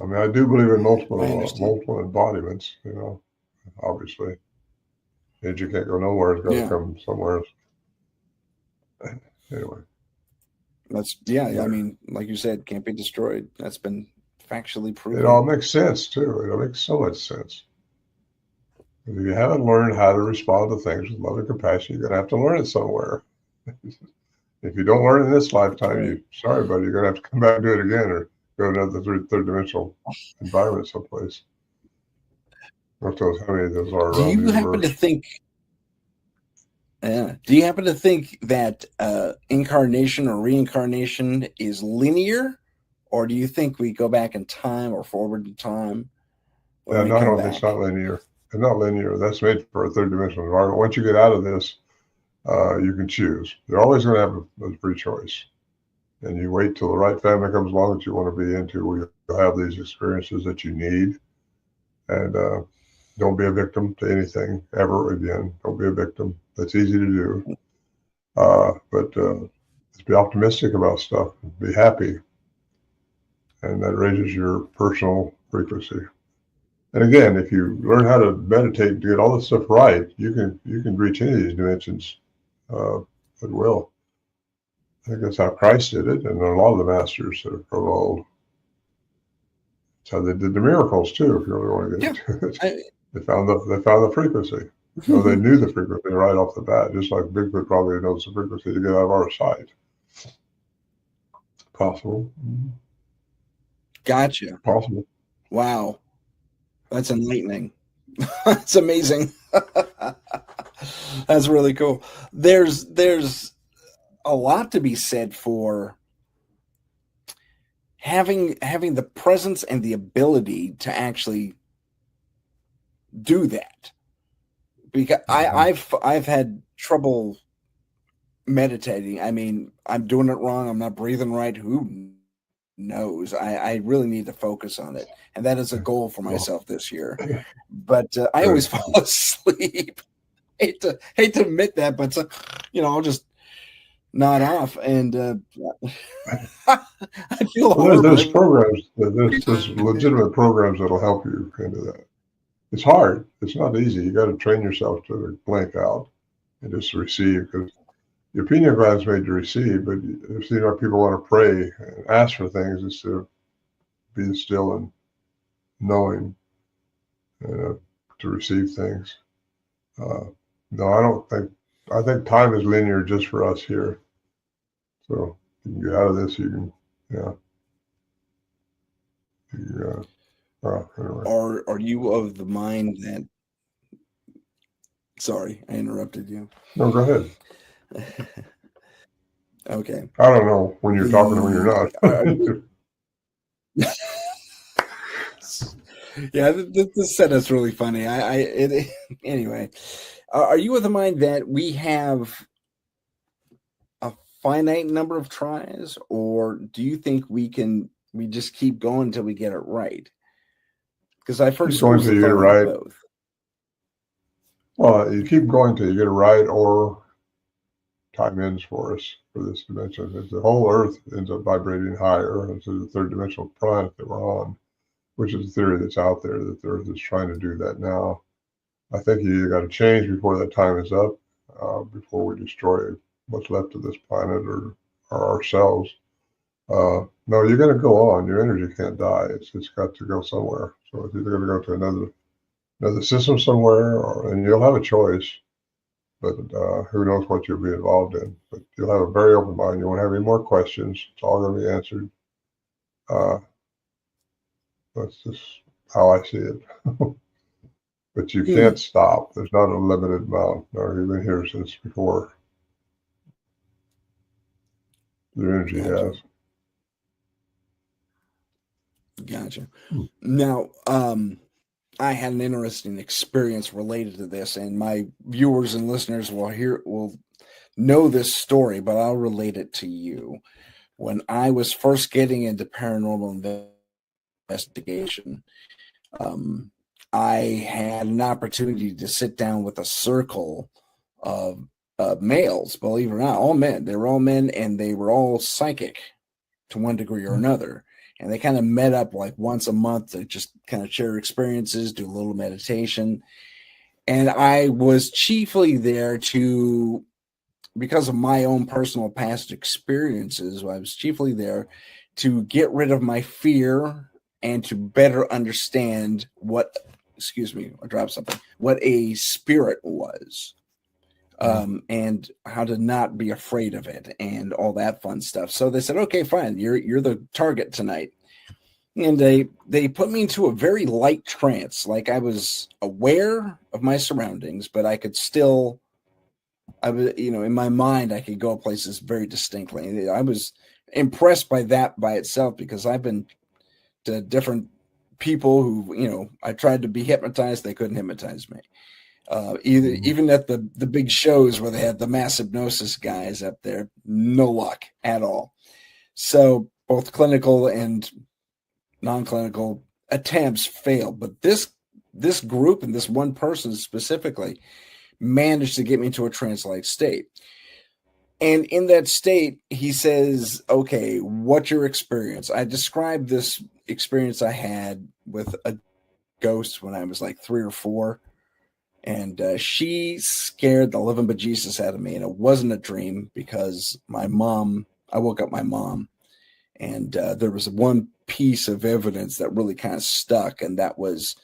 I mean, I do believe in multiple embodiments. You know, obviously, and you can't go nowhere. It's got to come somewhere else. Anyway, I mean, like you said, can't be destroyed. That's been factually proven. It all makes sense too. It all makes so much sense. If you haven't learned how to respond to things with love and compassion, you're gonna have to learn it somewhere. If you don't learn in this lifetime, sorry, buddy, you're gonna have to come back and do it again, or go to another third dimensional environment someplace. What knows how many of those are? Do you happen to think? Do you happen to think that incarnation or reincarnation is linear, or do you think we go back in time or forward in time? No, it's not linear. It's not linear. That's made for a third dimensional environment. Once you get out of this, you can choose. You're always going to have a free choice. And you wait till the right family comes along that you want to be into, where you'll have these experiences that you need. And don't be a victim to anything ever again. Don't be a victim. That's easy to do. But just be optimistic about stuff. Be happy. And that raises your personal frequency. And again, if you learn how to meditate to get all this stuff right, you can reach any of these dimensions at will. I think that's how Christ did it, and a lot of the masters that have grown old. That's how they did the miracles too. If you really want to get into it, they found the frequency. So they knew the frequency right off the bat, just like Bigfoot probably knows the frequency to get out of our sight. Possible. Gotcha. Possible. Wow. That's enlightening. That's amazing. That's really cool. There's a lot to be said for having the presence and the ability to actually do that. Because I've had trouble meditating. I mean, I'm doing it wrong. I'm not breathing right. Who knows? I really need to focus on it, and that is a goal for myself this year. But I always fall asleep. hate to admit that, but I'll just nod off, and I feel horrible. There's programs. There's legitimate programs that'll help you into that. It's hard. It's not easy. You got to train yourself to blank out and just receive, because your pineal gland's made to receive, but I've seen why people want to pray and ask for things instead of being still and knowing to receive things. No, I don't think. I think time is linear just for us here. So you can get out of this. You can, anyway. Or are you of the mind that? Sorry, I interrupted you. No, go ahead. Okay. I don't know when you're talking and when you're not. Yeah, this setup's really funny. Anyway. Are you of the mind that we have a finite number of tries, or do you think we just keep going until we get it right? Because I've heard schools that get right. Both. Well, you keep going till you get it right, or time ends for us for this dimension. The whole Earth ends up vibrating higher into the third dimensional planet that we're on, which is a theory that's out there that the Earth is trying to do that now. I think you either got to change before that time is up, before we destroy what's left of this planet or ourselves. No, you're going to go on. Your energy can't die. It's got to go somewhere. So it's either going to go to another system somewhere, and you'll have a choice. But who knows what you'll be involved in. But you'll have a very open mind. You won't have any more questions. It's all going to be answered. That's just how I see it. But you can't stop. There's not a limited amount. No, you've been here since before the energy has. Gotcha. Now, I had an interesting experience related to this, and my viewers and listeners will know this story, but I'll relate it to you. When I was first getting into paranormal investigation, I had an opportunity to sit down with a circle of males, believe it or not, all men. They were all men, and they were all psychic to one degree or another. And they kind of met up like once a month to just kind of share experiences, do a little meditation. And I was chiefly there because of my own personal past experiences, I was chiefly there to get rid of my fear and to better understand what a spirit was. And how to not be afraid of it and all that fun stuff. So they said, okay, fine. You're the target tonight. And they put me into a very light trance. Like I was aware of my surroundings, but I could still, in my mind, I could go places very distinctly. I was impressed by that by itself because I've been to different people who, I tried to be hypnotized. They couldn't hypnotize me. Even at the big shows where they had the mass hypnosis guys up there, no luck at all. So both clinical and non-clinical attempts failed. But this group and this one person specifically managed to get me into a trance-like state. And in that state, he says, okay, what's your experience? I described this experience I had with a ghost when I was like 3 or 4. And she scared the living bejesus out of me. And it wasn't a dream because I woke up my mom. And there was one piece of evidence that really kind of stuck. And that was,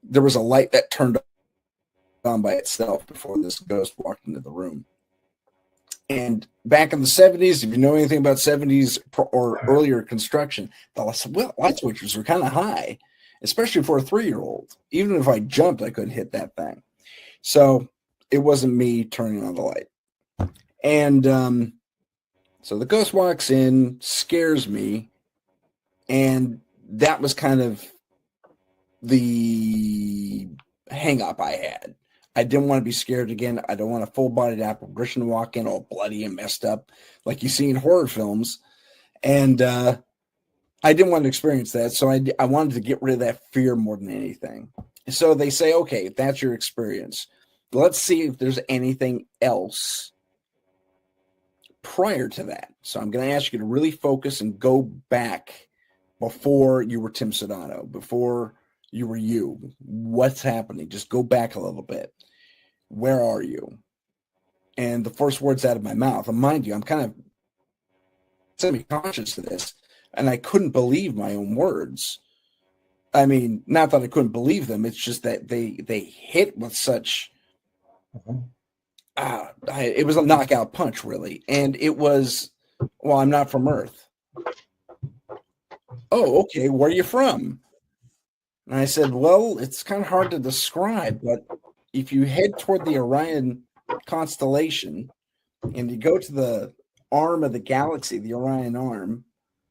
there was a light that turned on by itself before this ghost walked into the room. And back in the 70s, if you know anything about 70s or earlier construction, the light switches were kind of high, especially for a 3-year-old. Even if I jumped, I couldn't hit that thing. So it wasn't me turning on the light. And so the ghost walks in, scares me. And that was kind of the hang up I had. I didn't want to be scared again. I don't want a full-bodied apparition walk in all bloody and messed up like you see in horror films. And I didn't want to experience that. So I wanted to get rid of that fear more than anything. So they say, okay, if that's your experience, let's see if there's anything else prior to that. So I'm going to ask you to really focus and go back before you were Tim Sudano, before you were you. What's happening? Just go back a little bit. Where are you? And the first words out of my mouth, and mind you, I'm kind of semi-conscious of this, and I couldn't believe my own words. I mean, not that I couldn't believe them. It's just that they hit with such. It was a knockout punch, really, and it was. Well, I'm not from Earth. Oh, okay. Where are you from? And I said, well, it's kind of hard to describe, but if you head toward the Orion constellation and you go to the arm of the galaxy, the Orion arm,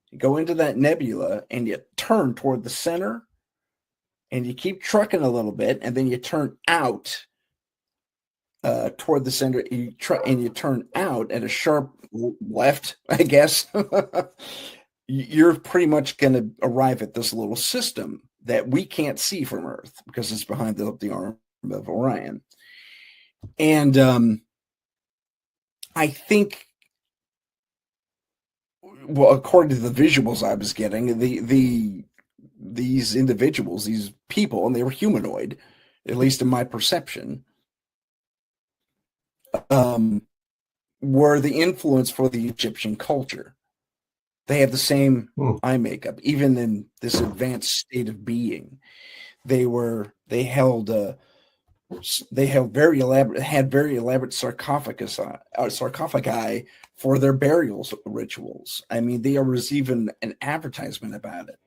you go into that nebula and you turn toward the center and you keep trucking a little bit and then you turn out toward the center and you turn out at a sharp left, I guess. You're pretty much going to arrive at this little system that we can't see from Earth because it's behind the arm of Orion. And I think, well, according to the visuals I was getting, these individuals, these people, and they were humanoid, at least in my perception, were the influence for the Egyptian culture. They had the same eye makeup, even in this advanced state of being. They held very elaborate sarcophagi for their burial rituals. I mean, there was even an advertisement about it.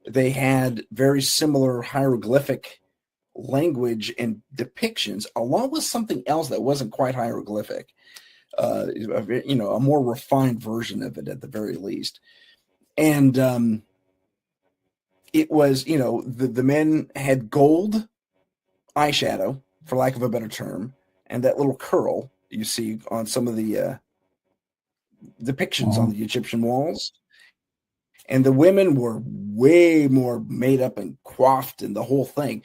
They had very similar hieroglyphic language and depictions, along with something else that wasn't quite hieroglyphic. A more refined version of it at the very least. And it was, the men had gold eyeshadow, for lack of a better term, and that little curl you see on some of the depictions on the Egyptian walls. And the women were way more made up and coiffed and the whole thing.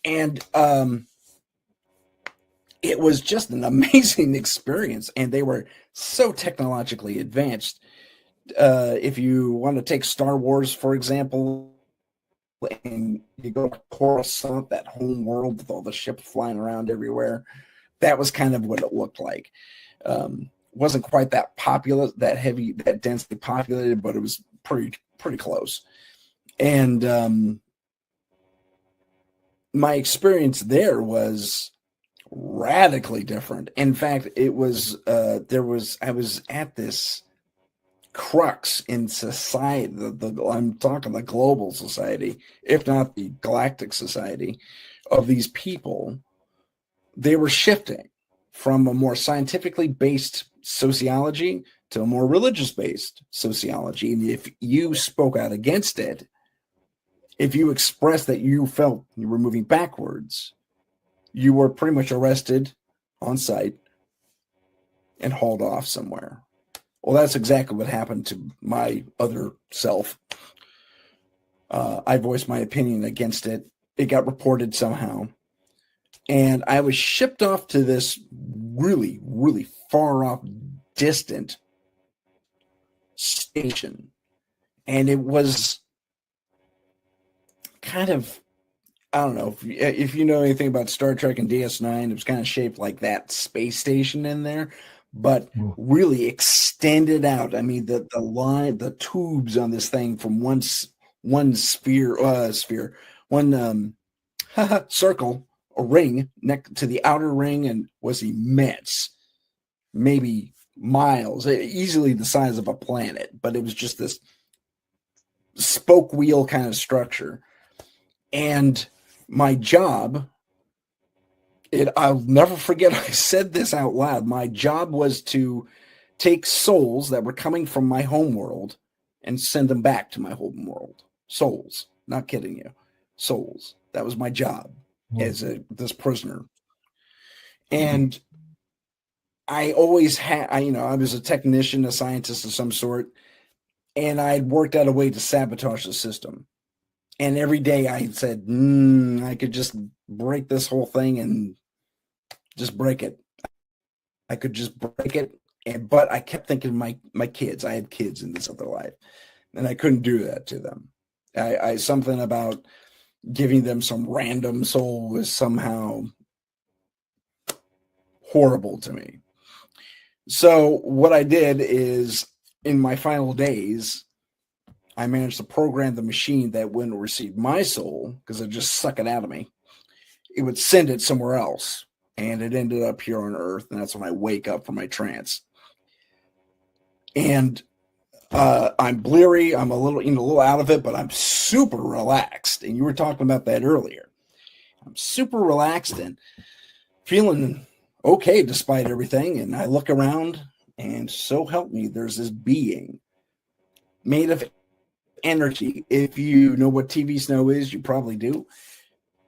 And it was just an amazing experience. And they were so technologically advanced. If you want to take Star Wars, for example, and you go to Coruscant, that home world with all the ships flying around everywhere, that was kind of what it looked like. Wasn't quite that popular, that heavy, that densely populated, but it was pretty close. And my experience there was radically different. In fact, it was I was at this crux in society. I'm talking the global society, if not the galactic society, of these people. They were shifting from a more scientifically based sociology to a more religious based sociology. And if you spoke out against it, if you expressed that you felt you were moving backwards, you were pretty much arrested on sight and hauled off somewhere. Well, that's exactly what happened to my other self. I voiced my opinion against it. It got reported somehow. And I was shipped off to this really, really far off, distant station. And it was kind of, I don't know, if you know anything about Star Trek and DS9, it was kind of shaped like that space station in there, but really extended out. I mean, the line, the tubes on this thing from one circle, a ring next to the outer ring, and was immense, maybe miles, easily the size of a planet, but it was just this spoke wheel kind of structure. And my job, I'll never forget, I said this out loud. My job was to take souls that were coming from my home world and send them back to my home world. Souls, not kidding you. Souls. That was my job as this prisoner. And I always had, I was a technician, a scientist of some sort, and I'd worked out a way to sabotage the system. And every day I said, I could just break this whole thing and just break it. I could just break it. But I kept thinking my kids, I had kids in this other life, and I couldn't do that to them. I something about giving them some random soul was somehow horrible to me. So what I did is, in my final days, I managed to program the machine that wouldn't receive my soul, because it'd just suck it out of me. It would send it somewhere else, and it ended up here on Earth, and that's when I wake up from my trance. And I'm bleary. I'm a little out of it, but I'm super relaxed. And you were talking about that earlier. I'm super relaxed and feeling okay despite everything. And I look around, and so help me, there's this being made of energy. If you know what TV snow is, you probably do.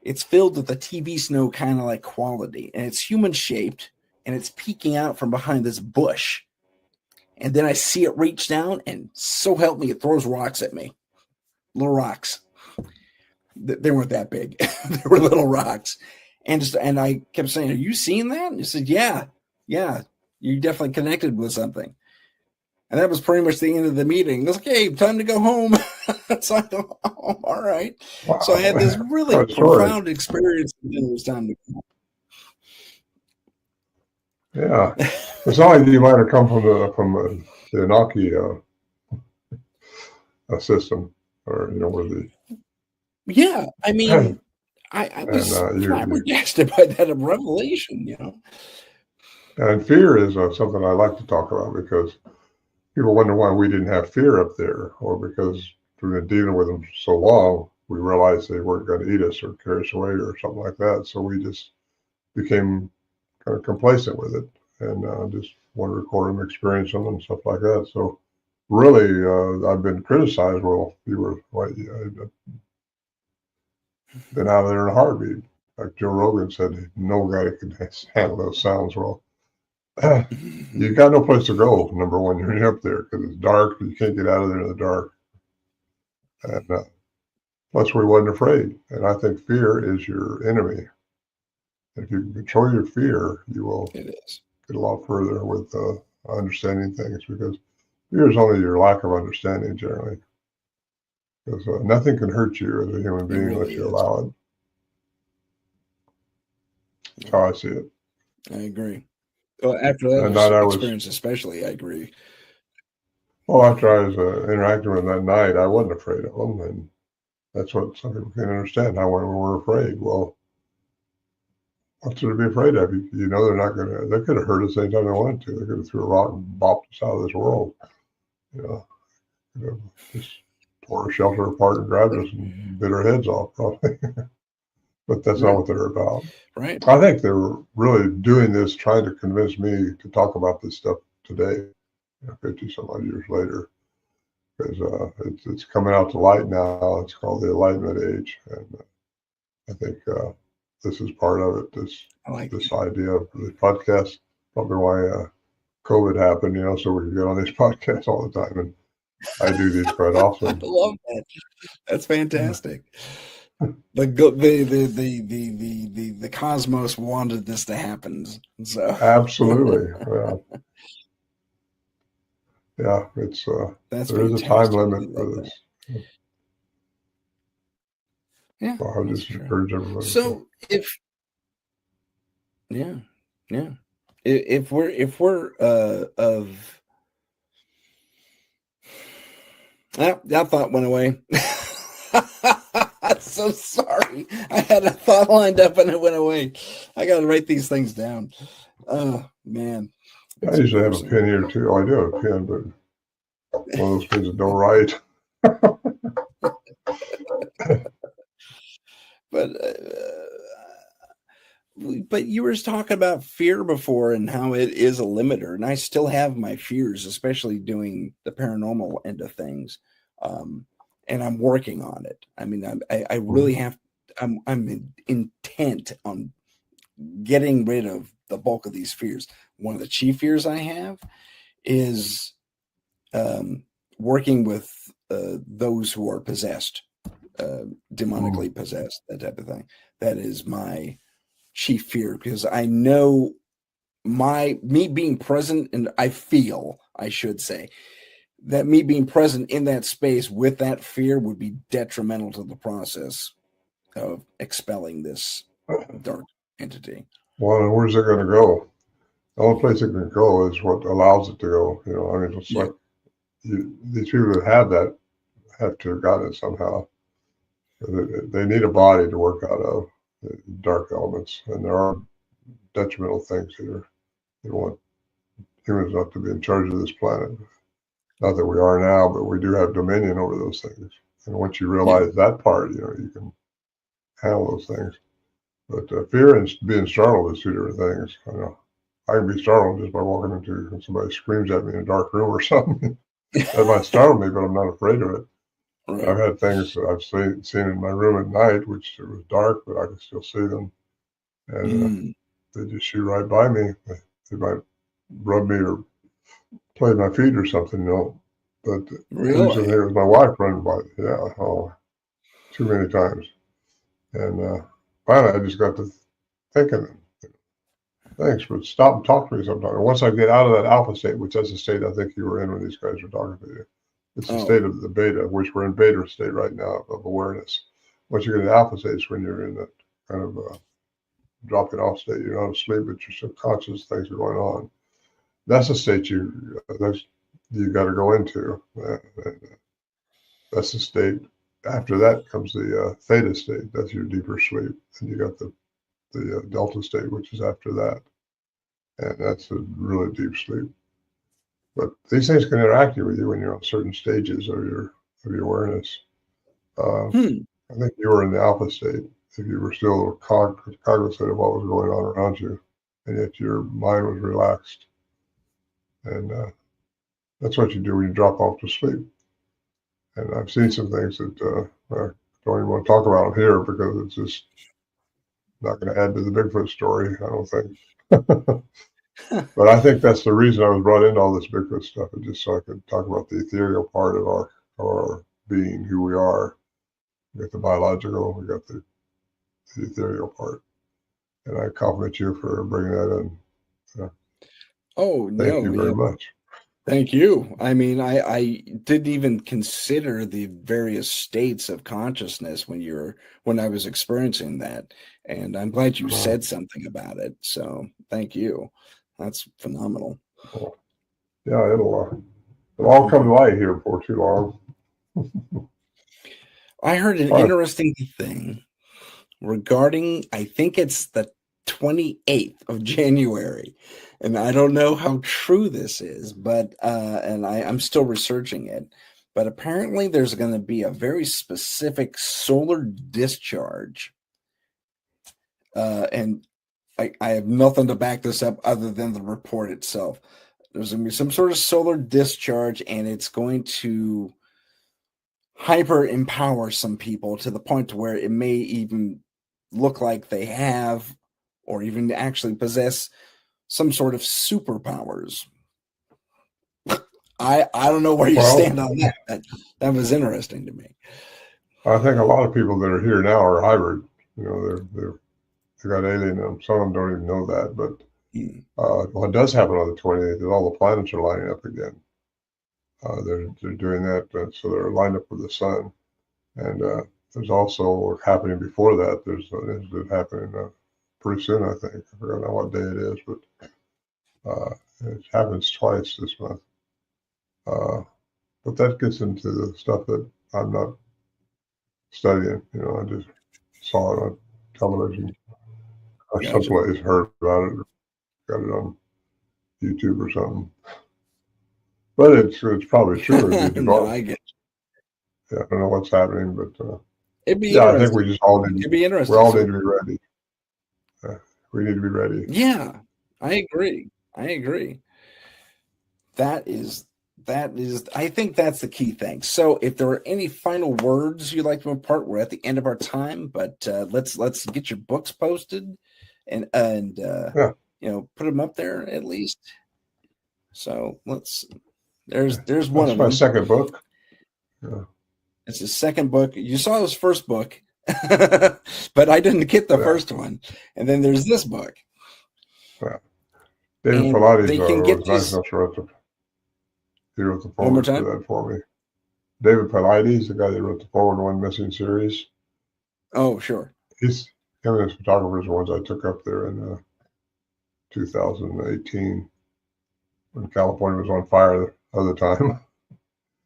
It's filled with a TV snow kind of like quality, and it's human shaped, and it's peeking out from behind this bush. And then I see it reach down, and so help me, it throws rocks at me. Little rocks. They weren't that big. They were little rocks. And I kept saying, "Are you seeing that?" And he said, Yeah. you definitely connected with something. And that was pretty much the end of the meeting. It was like, hey, time to go home. So I thought, oh, all right. Wow. So I had this really profound experience. And it was time to go home. Yeah. It's not like you might have come from the Anunnaki system, or, you know, where the... Yeah, I mean, I was flabbergasted by that revelation, you know. And fear is something I like to talk about, because people wonder why we didn't have fear up there, or because we've been dealing with them so long, we realized they weren't going to eat us or carry us away or something like that. So we just became kind of complacent with it, and just want to record them, experience them, and stuff like that. So really, I've been criticized. Well, you were been out of there in a heartbeat. Like Joe Rogan said, no guy could handle those sounds well. You got no place to go, number one. You're up there because it's dark. You can't get out of there in the dark. And plus, we wasn't afraid. And I think fear is your enemy. If you can control your fear, you will get a lot further with understanding things, because fear is only your lack of understanding generally. Because nothing can hurt you as a human being unless you allow it. That's how I see it. I agree. Well, after that experience, especially, I agree. Well, after I was interacting with them that night, I wasn't afraid of them, and that's what some people can't understand. How we were afraid. Well, what's there to be afraid of? You know, they're not going to. They could have hurt us anytime they wanted to. They could have threw a rock and bopped us out of this world. You know, just tore our shelter apart and grabbed us and bit our heads off, probably. But that's not what they're about. Right. I think they were really doing this, trying to convince me to talk about this stuff today, 50 some odd years later, because it's coming out to light now. It's called the Enlightenment Age, and I think this is part of it. This idea of the podcast, probably why COVID happened, you know, so we can get on these podcasts all the time, and I do these quite often. I love that. That's fantastic. The cosmos wanted this to happen. So absolutely, yeah. It's there is a time limit for this. Yeah, so I would just encourage everybody. So if we're of that thought went away. I'm so sorry. I had a thought lined up and it went away. I got to write these things down. Oh, man. I usually have a pen here, too. Oh, I do have a pen, but one of those pens that don't write. But you were talking about fear before and how it is a limiter. And I still have my fears, especially doing the paranormal end of things. And I'm working on it. I mean, I really have. I'm intent on getting rid of the bulk of these fears. One of the chief fears I have is working with those who are possessed, demonically possessed, that type of thing. That is my chief fear, because I know me being present, and I should say, that me being present in that space with that fear would be detrimental to the process of expelling this dark entity. Well, and where's it going to go? The only place it can go is what allows it to go. You know, I mean, it's like these people that have that have to have gotten it somehow. They need a body to work out of the dark elements, and there are detrimental things here. They want humans not to be in charge of this planet. Not that we are now, but we do have dominion over those things. And once you realize that part, you know, you can handle those things. But fear and being startled is two different things. I know I can be startled just by walking into, when somebody screams at me in a dark room or something. That might startle me, but I'm not afraid of it. Right. I've had things that I've seen in my room at night, which it was dark, but I could still see them. And they just shoot right by me. They might rub me or play my feet or something, you know. But usually there was my wife running by. Too many times. And finally I just got to thinking, thanks, but stop and talk to me sometime. And once I get out of that alpha state, which is the state I think you were in when these guys were talking to you, it's the state of the beta, which we're in beta state right now of awareness. Once you get into alpha state, it's when you're in that kind of dropping off state. You're not asleep, but you're subconscious. Things are going on. That's a state you got to go into. That's the state. After that comes the theta state. That's your deeper sleep. And you got the delta state, which is after that. And that's a really deep sleep. But these things can interact with you when you're on certain stages of your awareness. I think you were in the alpha state if you were still cognizant of what was going on around you, and yet your mind was relaxed. And that's what you do when you drop off to sleep. And I've seen some things that I don't even want to talk about here because it's just not going to add to the Bigfoot story, I don't think. But I think that's the reason I was brought into all this Bigfoot stuff, is just so I could talk about the ethereal part of our being, who we are. We got the biological, we got the ethereal part. And I compliment you for bringing that in. Thank you very much. Thank you. I mean, I didn't even consider the various states of consciousness when I was experiencing that. And I'm glad you said something about it. So thank you. That's phenomenal. Cool. Yeah, it'll all come to light here before too long. I heard an interesting thing regarding, I think it's the 28th of January. And I don't know how true this is, but I'm still researching it. But apparently there's going to be a very specific solar discharge. And I have nothing to back this up other than the report itself. There's going to be some sort of solar discharge, and it's going to hyper empower some people to the point to where it may even look like they have or even actually possess some sort of superpowers. I don't know where you stand on that. That was interesting to me. I think a lot of people that are here now are hybrid. You know, they got alien in them. Some of them don't even know that. But what does happen on the 28th is all the planets are lining up again. They're doing that, so they're lined up with the sun. And there's also happening before that. There's an incident happening pretty soon, I think. I forgot now what day it is, but it happens twice this month. But that gets into the stuff that I'm not studying. You know, I just saw it on television or someplace, heard about it, or got it on YouTube or something. But it's probably true. No, I get it. Yeah, I don't know what's happening, but it'd be interesting. I think we just all need to be interesting. We all need to be ready. We need to be ready. Yeah, I agree. That is, I think that's the key thing. So if there are any final words you'd like to impart, we're at the end of our time, but let's get your books posted and you know, put them up there at least. So there's one of them. That's my second book. Yeah. It's his second book. You saw his first book, but I didn't get the first one. And then there's this book. Yeah. David Pilates was nice enough to write he wrote the foreword for that for me. David Pilates, the guy that wrote the foreword one Missing series. Oh, sure. Him and his photographers are ones I took up there in 2018 when California was on fire the other time.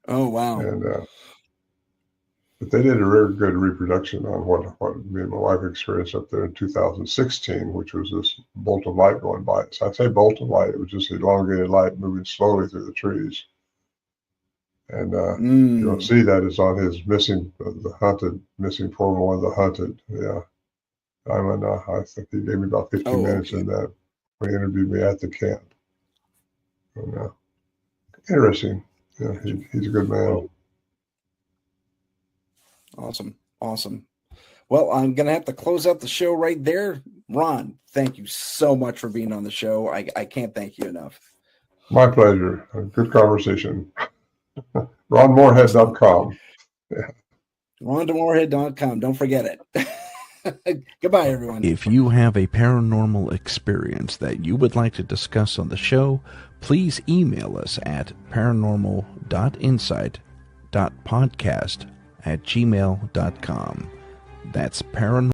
Oh, wow. And but they did a very good reproduction on what me and my wife experienced up there in 2016, which was this bolt of light going by. So I say bolt of light, it was just elongated light moving slowly through the trees. And you don't see that it's on his missing Formula 1, the hunted. Yeah. I think he gave me about 15 minutes in that when he interviewed me at the camp. And, interesting. Yeah, he's a good man. Awesome. Well, I'm going to have to close out the show right there. Ron, thank you so much for being on the show. I can't thank you enough. My pleasure. A good conversation. RonMorehead.com. Yeah. RonMorehead.com. Don't forget it. Goodbye, everyone. If you have a paranormal experience that you would like to discuss on the show, please email us at paranormal.insight.podcast@gmail.com. That's paranormal